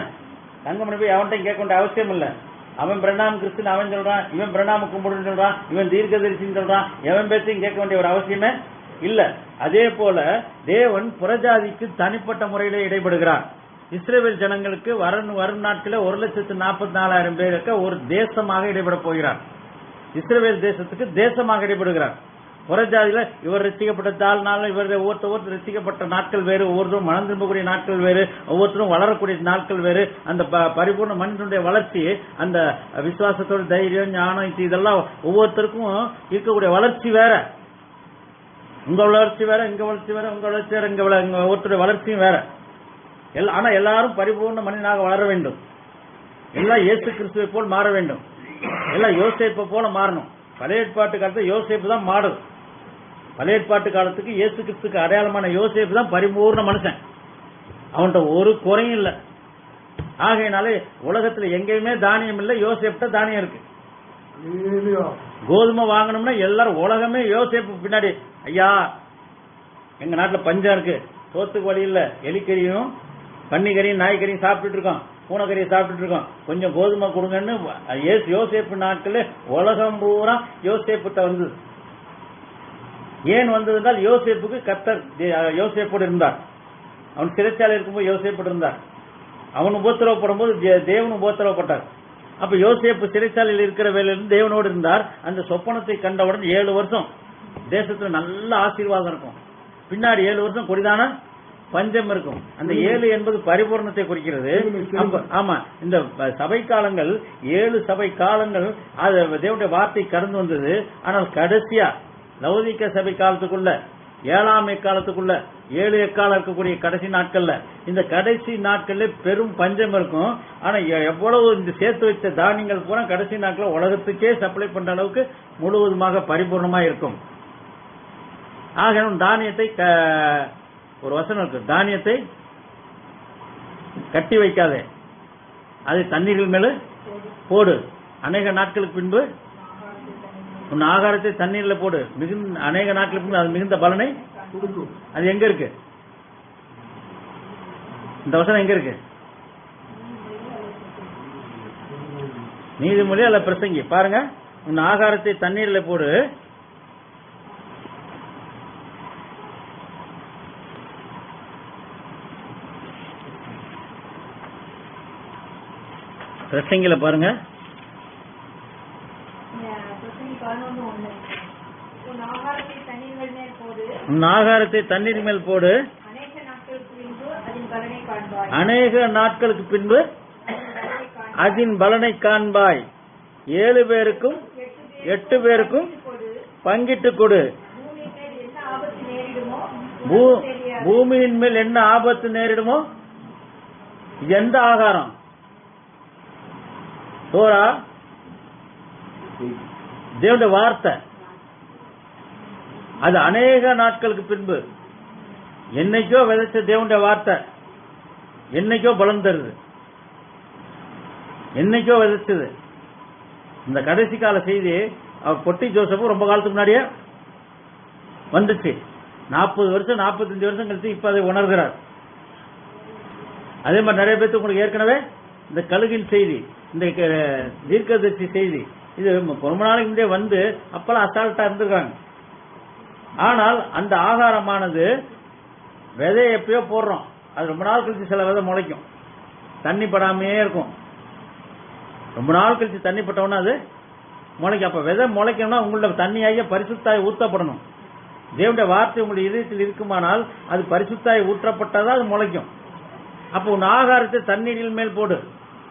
தங்கமணி போய் அவன்கிட்ட கேட்க வேண்டிய அவசியம் இல்ல. அவன் பிரணாம் கிறிஸ்துன்னு அவன் சொல்றான், இவன் பிரணாம கும்பிடுன்னு சொல்றான், இவன் தீர்க்கதரிசின்னு சொல்றான், எவன் பேச்சையும் கேட்க வேண்டிய ஒரு அவசியமே இல்ல. அதே போல தேவன் புறஜாதிக்கு தனிப்பட்ட முறையிலே இடைபடுகிறார். இஸ்ரவேல் ஜனங்களுக்கு வரும் நாட்களில் 1,44,000 பேருக்கு ஒரு தேசமாக இடைபட போகிறார். இஸ்ரவேல் தேசத்துக்கு தேசமாக இடைபடுகிறார். புறஜாதியில இவர் ரசிக்கப்பட்ட நாள், இவர் ஒவ்வொருத்தர் ரசிக்கப்பட்ட நாட்கள் வேறு, ஒவ்வொருத்தரும் மனம் திரும்பக்கூடிய நாட்கள் வேறு, ஒவ்வொருத்தரும் வளரக்கூடிய நாட்கள் வேறு. அந்த பரிபூர்ண மனிதனுடைய வளர்ச்சி, அந்த விசுவாசத்தோட தைரியம், ஞானம், இதெல்லாம் ஒவ்வொருத்தருக்கும் இருக்கக்கூடிய வளர்ச்சி வேற. உங்க வளர்ச்சி வேற, இங்க வளர்ச்சி வேற, உங்க வளர்ச்சி வேற, இங்க ஒவ்வொருத்தருடைய வளர்ச்சியும் வேற. ஆனா எல்லாரும் பரிபூர்ண மனிதனாக வளர வேண்டும். எல்லாம் இயேசு கிறிஸ்துவை போல் மாற வேண்டும். எல்லாம் யோசேப்பை போல மாறணும். பழைய ஏற்பாட்டு காலத்துல யோசேப்பு தான் மாடல். பழைய ஏற்பாட்டு காலத்துக்கு இயேசு கிறிஸ்துக்கு அடையாளமான யோசேப்பு தான் பரிபூர்ண மனுஷன். அவன்கிட்ட ஒரு குறையும் இல்லை. ஆகையினாலே உலகத்துல எங்கேயுமே தானியம் இல்லை, யோசேப்ட தானியம் இருக்கு. கோதுமை வாங்கணும்னா எல்லாரும் உலகமே யோசேப்பு பின்னாடி, ஐயா எங்க நாட்டுல பஞ்சம் இருக்கு, சோத்துக்கு வழி இல்ல, எலிக்கறியும் பன்னிக்கறியும் நாய்க்கறியும் சாப்பிட்டுட்டு இருக்கோம், பூனைக்கறியை சாப்பிட்டுட்டு இருக்கோம், கொஞ்சம் கோதுமை கொடுங்கன்னு யோசேப்பு நாட்கள் உலகம் பூரா யோசேப்புட்ட வந்தது. ஏன் வந்தது என்றால் யோசேப்புக்கு கர்த்தர் யோசேப்போடு இருந்தார். அவன் சிறைச்சாலை இருக்கும்போது யோசேப்போடு இருந்தார். அவன் உபத்திரவப்படும் போது தேவன் உபத்திரவப்பட்டார். அப்ப யோசேப்பு சிறைச்சாலையில் இருக்கிற வேலையிலிருந்து தேவனோடு இருந்தார். அந்த சொப்பனத்தை கண்டவுடன் 7 வருஷம் தேசத்துல நல்ல ஆசீர்வாதம் இருக்கும். பின்னாடி 7 வருஷம் கொடிதான பஞ்சம் இருக்கும். அந்த 7 என்பது பரிபூர்ணத்தை குறிக்கிறது. ஆமா, இந்த சபை காலங்கள் 7 சபை காலங்கள் தேவனுடைய வார்த்தை கடந்து வந்தது. ஆனால் கடைசியா லௌகிக சபை காலத்துக்குள்ள 7ஆம் எக்காலத்துக்குள்ள 7 எக்காலம் இருக்கக்கூடிய கடைசி நாட்கள்ல, இந்த கடைசி நாட்கள்ல பெரும் பஞ்சம் இருக்கும். ஆனா எவ்வளவு இந்த சேர்த்து வச்ச தானியங்கள் பூரா கடைசி நாட்கள் உலகத்துக்கே சப்ளை பண்ற அளவுக்கு முழுவதுமாக பரிபூர்ணமா இருக்கும். ஆக தானியத்தை ஒரு வசனம் இருக்கு, தானியத்தை கட்டி வைக்காதே, அதை தண்ணீர்கள் மேல போடு, அநேக நாட்களுக்கு பின்பு உன் ஆகாரத்தை தண்ணீர்ல போடு, அநேக நாட்களுக்கு பின்பு அது மிகுந்த பலனை கொடுக்கும். அது எங்க இருக்கு? இந்த வசனம் எங்க இருக்கு? நீதிமொழி அல்ல பிரசங்கி. பாருங்க, உன் ஆகாரத்தை தண்ணீர்ல போடு, பிரசங்கில பாருங்க, உன் ஆகாரத்தை தண்ணீர் மேல் போடு, அநேக நாட்களுக்கு பின்பு அதன் பலனை காண்பாய். 7 பேருக்கும் 8 பேருக்கும் பங்கிட்டு கொடு. பூமியின் மேல் என்ன ஆபத்து நேரிடுமோ. எந்த ஆகாரம்? தோரா, தேவனுடைய வார்த்தை. அது அநேக நாட்களுக்கு பின்பு, என்னைக்கோ விதைச்ச தேவனுடைய வார்த்தை என்னைக்கோ பலன் தருது, என்னைக்கோ விதைச்சது. இந்த கடைசி கால செய்தி பொட்டி ஜோசப் ரொம்ப காலத்துக்கு முன்னாடியே வந்துச்சு. 40 வருஷம் 45 வருஷம் கழிச்சு இப்ப அதை உணர்கிறார். அதே மாதிரி நிறைய பேருக்கு உங்களுக்கு ஏற்கனவே இந்த கழுகின் செய்தி, இந்த தீர்க்கதரிசி செய்தி, இது ரொம்ப நாளைக்கு முன்னே வந்து அப்பெல்லாம் அசால்ட்டா இருந்திருக்காங்க. ஆனால் அந்த ஆகாரமானது விதை எப்பயோ போடுறோம், அது ரொம்ப நாள் கழிச்சு சில விதை முளைக்கும், தண்ணி படாமையே இருக்கும். ரொம்ப நாள் கழிச்சு தண்ணி பட்டோம்னா அது முளைக்கும். அப்ப விதை முளைக்கணும்னா உங்களோட தண்ணியாக பரிசுத்தாய் ஊற்றப்படணும். தேவனுடைய வார்த்தை உங்களுடைய இதயத்தில் இருக்குமானால் அது பரிசுத்தாய் ஊற்றப்பட்டதா அது முளைக்கும். அப்போ உன் ஆகாரத்தை தண்ணீரில் மேல் போடு.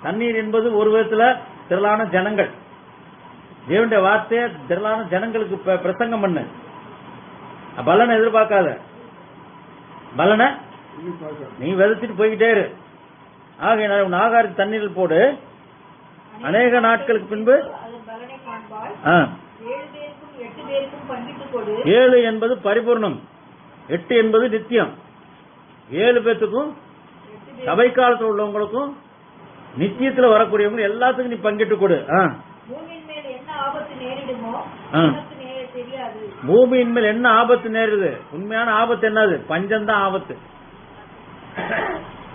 தண்ணீர் என்பது ஒரு விதத்துல திரளான ஜனங்கள். தேவனுடைய வார்த்தையை திரளான ஜனங்களுக்கு பிரசங்கம் பண்ணு. பலனை எதிர்பார்க்காத, பலனை நீ விதைச்சிட்டு போய்கிட்டே இரு. ஆகையினால் உன் ஆகாரத்தை தண்ணீரில் போடு, அநேக நாட்களுக்கு பின்பு அதன் பலனை காண்பாய். 7 பேருக்கும் 8 பேருக்கும் பங்கிட்டுக் கொடு. 7 என்பது பரிபூர்ணம், 8 என்பது நித்தியம். 7 பேத்துக்கும் சபை காலத்தில் உள்ளவங்களுக்கும் நித்தியத்தில் வரக்கூடியவங்க எல்லாத்துக்கும் நீ பங்கிட்டு கொடு. பூமியின் மேல் என்ன ஆபத்து நேரிடுமோ தெரியாது. பூமியின் மேல் என்ன ஆபத்து நேருது? உண்மையான ஆபத்து என்னது? பஞ்சம்தான் ஆபத்து.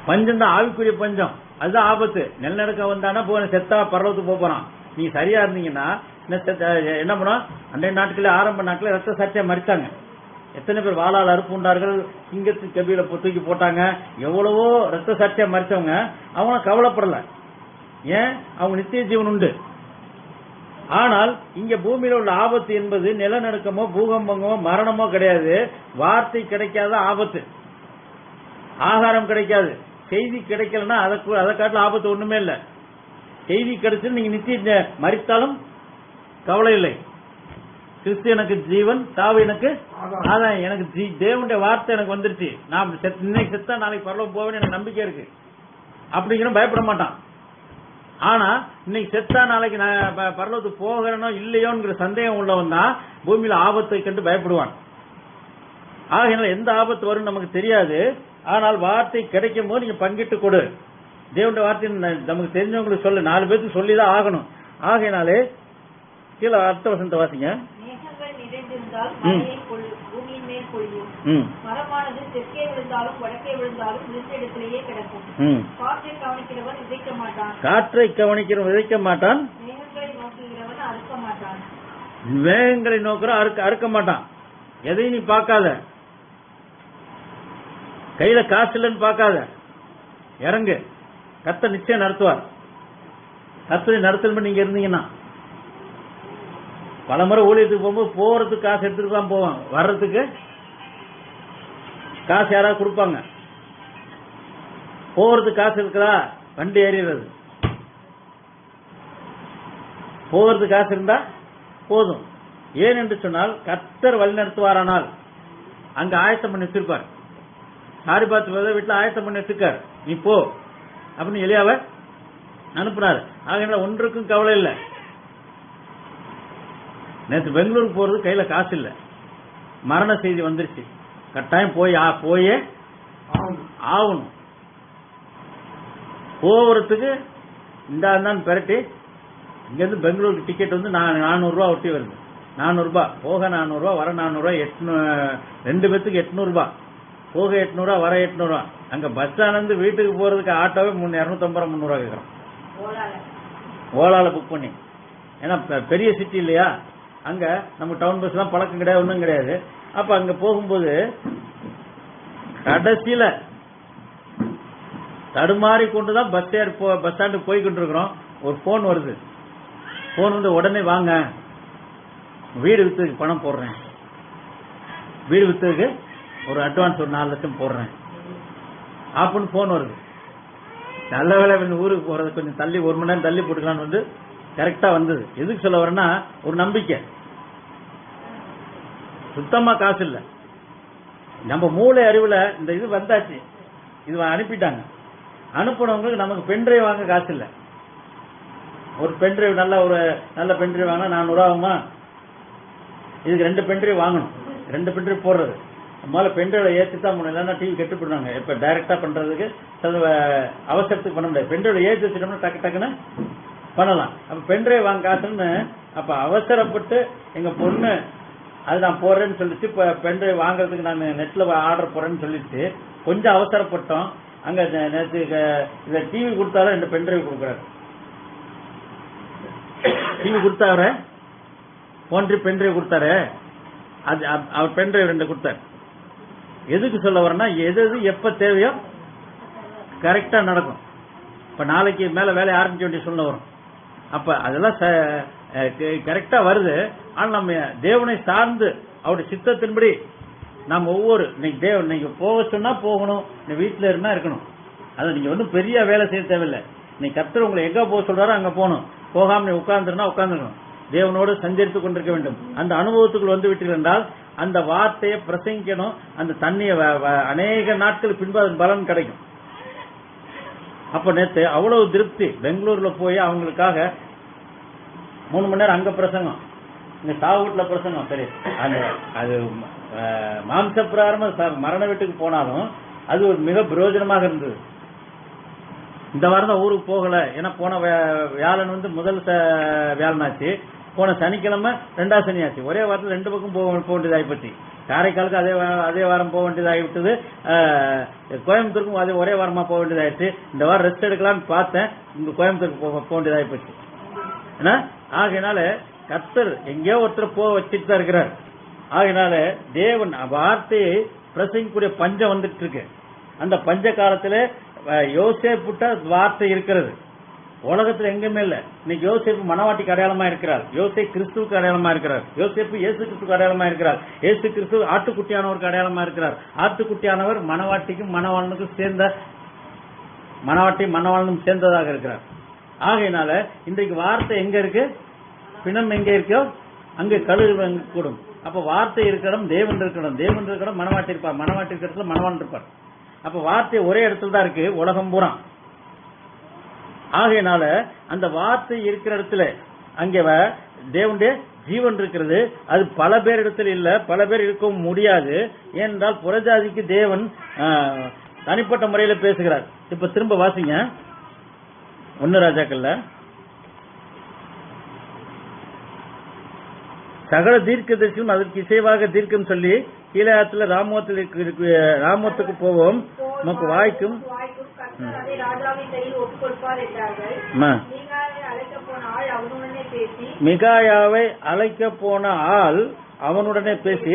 பஞ்சம்தான் ஆவிக்குரிய பஞ்சம், அதுதான் ஆபத்து. நெல்நடுக்கம் வந்தானா போன செத்தா பரவத்துக்கு போறான். நீ சரியா இருந்தீங்கன்னா என்ன பண்ணும்? அன்றைய நாட்களே ஆரம்ப நாட்களே ரத்த சாட்சியா மறிச்சாங்க. எத்தனை பேர் வாளால் அறுப்பு உண்டார்கள், சிங்கத்து கபில தூக்கி போட்டாங்க. எவ்வளவோ ரத்த சாட்சியா மறிச்சவங்க அவங்க கவலைப்படல. ஏன்? அவங்க நித்திய ஜீவன் உண்டு. ஆனால் இங்க பூமியில உள்ள ஆபத்து என்பது நிலநடுக்கமோ பூகம்பமோ மரணமோ கிடையாது. வார்த்தை கிடைக்காத ஆபத்து, ஆகாரம் கிடைக்காது, செய்தி கிடைக்கலன்னா அதை காட்டில ஆபத்து ஒண்ணுமே இல்லை. செய்தி கிடைச்சு நீங்க நித்திய மறித்தாலும் கவலை இல்லை. கிறிஸ்து எனக்கு ஜீவன், தாவு எனக்கு ஆதாயம். எனக்கு தேவனுடைய வார்த்தை எனக்கு வந்துருச்சு. நான் இன்னைக்கு செத்தா நாளைக்கு பரலோகம் போவேன்னு எனக்கு நம்பிக்கை இருக்கு அப்படிங்கிற பயப்பட மாட்டான். ஆனா இன்னைக்கு செத்தா நாளைக்கு நான் பரலோகத்துக்கு போகிறேனோ இல்லையோங்கிற சந்தேகம் உள்ளவன் தான் பூமியில ஆபத்தை கண்டு பயப்படுவான். ஆகையினால எந்த ஆபத்து வரும் நமக்கு தெரியாது. ஆனால் வார்த்தை கிடைக்கும் போது நீங்க பங்கிட்டு கொடு. தேவனுடைய வார்த்தை நமக்கு தெரிஞ்சவங்களுக்கு சொல்லு, 4 பேருக்கு சொல்லிதான் ஆகணும். ஆகையினாலே கீழே அர்த்த வசனத்தை வாசிங்க. மேகங்கள் நிறைந்திருந்தால் மழையை பூமியின் மேல் பொழியும். மரமானது தெற்கே விழுந்தாலும் வடக்கே விழுந்தாலும் விழுந்த இடத்திலேயே கிடக்கும். காற்றை கவனிக்கிறவன் விதைக்க மாட்டான். காற்றை கவனிக்கிறவன் விதைக்க மாட்டான். மேகங்களை நோக்குகிறவன் அறுக்க மாட்டான். மேகங்களை நோக்குற அறுக்க மாட்டான். எதையும் நீ பார்க்காத, கையில காசு இல்லைன்னு பார்க்காத, இறங்கு. கர்த்தர் நிச்சயம் நடத்துவார். கர்த்தரை நடத்தல் நீங்க இருந்தீங்கன்னா பல முறை ஊழியத்துக்கு போகும்போது போறதுக்கு காசு எடுத்துட்டு தான் போவாங்க, வர்றதுக்கு காசு யாராவது கொடுப்பாங்க. போறதுக்கு காசு இருக்குதா? வண்டி ஏறிடுறது. போறதுக்கு காசு இருந்தா போதும். ஏன் என்று சொன்னால் கர்த்தர் வழி நடத்துவாரானால் அங்க ஆயத்தம் பண்ணி வச்சிருப்பார். சாரி பார்த்து வீட்டுல ஆயத்தம் பண்ணி வச்சிருக்காரு, நீ போ அப்படின்னு எலியாவை அனுப்புனாரு. ஆக ஒன்றுக்கும் கவலை இல்லை. நேற்று பெங்களூருக்கு போறது கையில காசு இல்ல, மரண செய்தி வந்துருச்சு, கட்டாயம் போயே ஆகணும். போறதுக்கு இந்த பெரட்டி இங்க இருந்து பெங்களூருக்கு டிக்கெட் வந்து 400 ரூபா ஒட்டி வருது. 400 ரூபாய் போக, 400 ரூபாய் வர, 400 ரூபாய், 2 பேத்துக்கு 800 ரூபாய் போக, 800 ரூபாய் வர, 800 ரூபாய். அங்க பஸ் ஸ்டாண்ட்ல இருந்து வீட்டுக்கு போறதுக்கு ஆட்டோவே 250 ரூபாய் 300 ரூபாய் கேட்கறோம். ஓலால புக் பண்ணி. ஏன்னா பெரிய சிட்டி இல்லையா, அங்க நம்ம டவுன் பஸ் எல்லாம் பழக்கம் கிடையாது, ஒன்றும் கிடையாது. அப்ப அங்க போகும்போது கடைசியில தடுமாறி கொண்டுதான் பஸ் ஸ்டாண்டுக்கு போய் கொண்டிருக்கிறோம். ஒரு போன் வருது. போன் வந்து உடனே வாங்க, வீடு வித்ததுக்கு பணம் போடுறேன், வீடு வித்ததுக்கு ஒரு அட்வான்ஸ் ஒரு 4 லட்சம் போடுறேன் அப்படின்னு போன் வருது. நல்ல வேலை ஊருக்கு போறது கொஞ்சம் தள்ளி 1 மணி நேரம் தள்ளி போட்டுக்கலான்னு வந்து கரெக்டா வந்தது. எதுக்கு சொல்ல வரேன்னா ஒரு நம்பிக்கை. சுத்தமா காசு இல்ல, நம்ம மூளை அறிவுல இந்த இது வந்தாச்சு, இது அனுப்பிட்டாங்க. அனுப்பினவங்களுக்கு நமக்கு பென்ட்ரைவ் வாங்க காசு இல்ல. ஒரு பென்ட்ரைவ் நல்ல பென்ட்ரைவ் வாங்கினா 400 ரூபா ஆகுமா? இதுக்கு 2 பென்ட்ரைவ் வாங்கணும். 2 பென்ட்ரைவ் போடுறது முதல்ல பென்ட்ரைவ் ஏற்றி தான் பண்ணணும், இல்லைன்னா டிவி கெட்டு போடுறாங்க. இப்ப டைரக்டா பண்றதுக்கு அவசரத்துக்கு பண்ண முடியாது. பென்ட்ரைவ் ஏற்றி வச்சுட்டோம்னா டக்குன்னு பண்ணலாம். அப்ப பென்ட்ரைவ் வாங்க காசுன்னு அப்ப அவசரப்பட்டு எங்க பொண்ணு அது நான் போடுறேன்னு சொல்லிச்சு. இப்ப பென்ட்ரைவ் வாங்குறதுக்கு நான் நெட்ல ஆர்டர் போறேன்னு சொல்லிட்டு கொஞ்சம் அவசரப்பட்டோம். அங்க நேற்று இத டிவி கொடுத்தாரு, 2 பென்ட்ரைவ் கொடுக்குறாரு. டிவி கொடுத்தாரு, போன்ற பென்ட்ரைவ் கொடுத்தாரு, அது அவர் பென்ட்ரைவ் 2 கொடுத்தாரு. எதுக்கு சொல்ல வரேன்னா எது எப்ப தேவையோ கரெக்டா நடக்கும். இப்ப நாளைக்கு மேல வேலையை ஆரம்பிக்க வேண்டிய சூழ்நிலை வரும். அப்ப அதெல்லாம் கரெக்டா வருது. ஆனா நம்ம தேவனை சார்ந்து அவருடைய சித்தத்தின்படி நாம் ஒவ்வொரு நீங்க போக சொன்னா போகணும், வீட்டுல இருந்தா இருக்கணும். அது நீங்க ஒன்றும் பெரிய வேலை செய்ய தேவையில்லை. நீ கர்த்தர் உங்களை எங்க போக சொல்றாரோ அங்க போகணும். போகாம நீ உட்கார்ந்துருந்தா உட்கார்ந்துக்கணும். தேவனோடு சஞ்சரித்துக் கொண்டிருக்க வேண்டும். அந்த அனுபவத்துக்குள் வந்து விட்டீர்கள் என்றால் அந்த வார்த்தையை பிரசங்கிக்கணும். அந்த தண்ணியை அநேக நாட்கள் பின்பு அதன் பலன் கிடைக்கும். அப்ப நேத்து அவ்வளவு திருப்தி. பெங்களூர்ல போய் அவங்களுக்காக 3 மணி நேரம் அங்க பிரசங்கம், இங்க சாவு வீட்டுல பிரசங்கம். சரி, அது மாம்ச பிரகாரமா மரண வீட்டுக்கு போனாலும் அது ஒரு மிக பிரயோஜனமாக இருந்தது. இந்த வாரம் தான் ஊருக்கு போகல, ஏன்னா போன வியாழன் முதல் வியாழனாச்சு, போன சனிக்கிழமை 2ஆம் சனியாச்சு. ஒரே வாரத்தில் 2 பக்கம் போக வேண்டியதாகி போச்சு. காரைக்காலுக்கு அதே வாரம் போக வேண்டியதாகிவிட்டது, கோயம்புத்தூருக்கும் அதே ஒரே வாரமா போக வேண்டியதாயிடுச்சு. இந்த வாரம் ரெஸ்ட் எடுக்கலாம்னு பார்த்தேன், இங்க கோயம்புத்தூருக்கு போக வேண்டியதாகி போச்சு. ஏன்னா ஆகையினால கர்த்தர் எங்கேயோ ஒருத்தர் போக வச்சுட்டு தான் இருக்கிறார். ஆகையினால தேவன் வார்த்தையை பிரசங்கிக்கூடிய பஞ்சம் வந்துட்டு இருக்கு. அந்த பஞ்ச காலத்துல யோசேப்புட்ட வார்த்தை இருக்கிறது, உலகத்துல எங்குமே இல்ல. இன்னைக்கு யோசேப்பு மனவாட்டிக்கு அடையாளமா இருக்கிறார், யோசேப்பு கிறிஸ்துவுக்கு அடையாளமா இருக்கிறார், யோசேப்பு இயேசு கிறிஸ்துக்கு அடையாளமா இருக்கிறார், இயேசு கிறிஸ்து ஆட்டுக்குட்டியானவருக்கு அடையாளமா இருக்கிறார். ஆட்டுக்குட்டியானவர் மனவாட்டிக்கும் மனவாளனுக்கும் சேர்ந்த மனவாட்டியும் மனவாளனும் சேர்ந்ததாக இருக்கிறார். ஆகையினால இன்றைக்கு வார்த்தை எங்க இருக்கு, பிணம் எங்க இருக்கோ அங்க கழுகு கூடும். அப்ப வார்த்தை இருக்கணும், தேவன் இருக்கணும், தேவன் இருக்கணும், மனவாட்டி இருப்பார், மனவாட்டி இருக்கிற இடத்துல மனவாளன் இருப்பார். அப்ப வார்த்தை ஒரே இடத்துல தான் இருக்கு உலகம் பூரா. ஆகையினால அந்த வார்த்தை இருக்கிற இடத்துல அங்கே தேவனுடைய ஜீவன் இருக்கிறது. அது பல பேர் இடத்துல இல்ல, பல பேர் இருக்கவும் முடியாது. ஏனென்றால் புறஜாதிக்கு தேவன் தனிப்பட்ட முறையில பேசுகிறார். இப்ப திரும்ப வாசிங்க 1 ராஜாக்கள்ல. சகல தீர்க்கதரிசியும் அதற்கு இசைவாக தீர்க்கம் சொல்லி கீழாத்துல ராமோத்துக்கு போவோம், நமக்கு வாய்க்கும் மிகாயாவை அழைக்க போன ஆள் அவனுடனே பேசி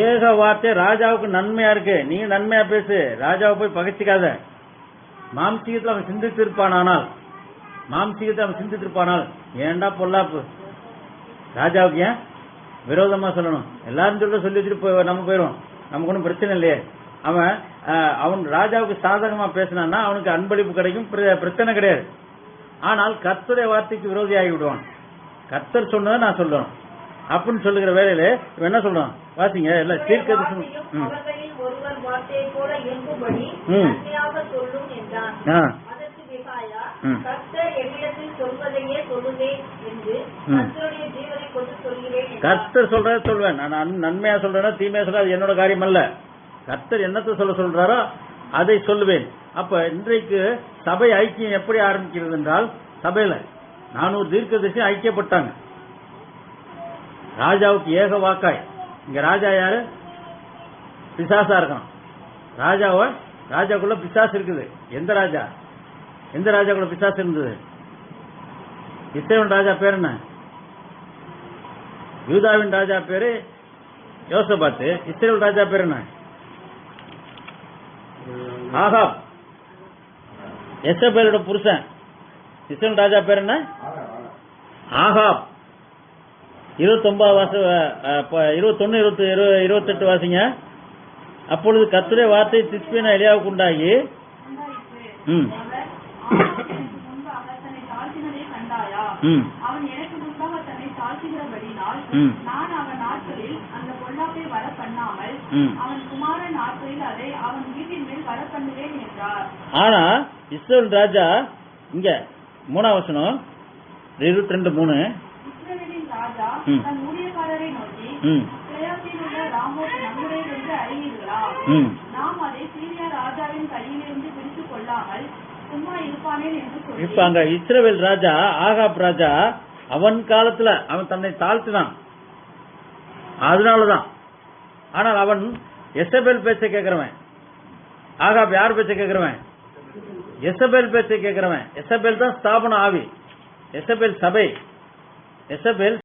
ஏக வார்த்தை ராஜாவுக்கு நன்மையா இருக்கு, நீ நன்மையா பேசு, ராஜாவை போய் பகைச்சிக்காத. மாம்சீகத்தில் அவன் சிந்தித்திருப்பானால் ஏண்டா பொல்லாப்பு, ராஜாவுக்கு ஏன் விரோதமா சொல்லணும், எல்லாரும் சொல்லி வச்சுட்டு நம்ம போயிடும், நமக்கு ஒன்றும் பிரச்சனை இல்லையே. அவன் ராஜாவுக்கு சாதகமா பேசினான்னா அவனுக்கு அன்பளிப்பு கிடைக்கும், பிரச்சனை கிடையாது. ஆனால் கர்த்தருடைய வார்த்தைக்கு விரோதியாகி விடுவான். கர்த்தர் சொன்னதை நான் சொல்லணும் அப்படின்னு சொல்லுகிற வேலையில இவன் என்ன சொல்றான் வாசிங்க. எல்லாம் தீர்க்கதரிசி கர்த்தர் சொல்றத சொல்வேன், நான் நன்மையா சொல்றேன்னா தீமையா சொல்ற என்னோட காரியம் அல்ல. கர்த்தர் என்னத்தை சொல்றாரோ அதை சொல்லுவேன். அப்ப இன்றைக்கு சபை ஐக்கியம் எப்படி ஆரம்பிக்கிறது என்றால், சபையில 400 தீர்க்கதரிசி ஐக்கியப்பட்டாங்க. ராஜாவுக்கு ஏக வாக்காய். இங்க ராஜா யாரு? பிசாசா இருக்கான். ராஜாக்குள்ள பிசாசு இருக்குது. எந்த ராஜாக்குள்ள பிசாசு இருந்தது? இஸ்ரவேல் ராஜா பேர் என்ன? யூதாவின் ராஜா பேரு யோசபாத்து. இஸ்ரவேல் ராஜா பேர் என்ன? ஆகாப், எசபேலோட புருஷன். இஸ்ரவேல் ராஜா பேர் என்ன? ஆகாப். 21 28 வாசிங்க. அப்பொழுது கர்த்தருடைய வார்த்தை திஸ்பியனா எலியாவுக்கு உண்டாகி ஆனா இஸ்ரவேல் ராஜா இங்க 3ஆம் வசனம் 22:3 இப்ப அங்க இஸ்ரவேல் ராஜா ஆகாப் ராஜா அவன் காலத்துல அவன் தன்னை தாழ்த்தினான், அதனாலதான். ஆனால் அவன் எசபேல் பேச்சை கேட்கிறவன். ஆகாப் யார் பேச்சை கேட்கிறவன்? எசபேல் பேச்சை கேட்கிறவன். எசபேல் தான் ஸ்தாபன ஆவி, எசபேல் சபை, எசபேல்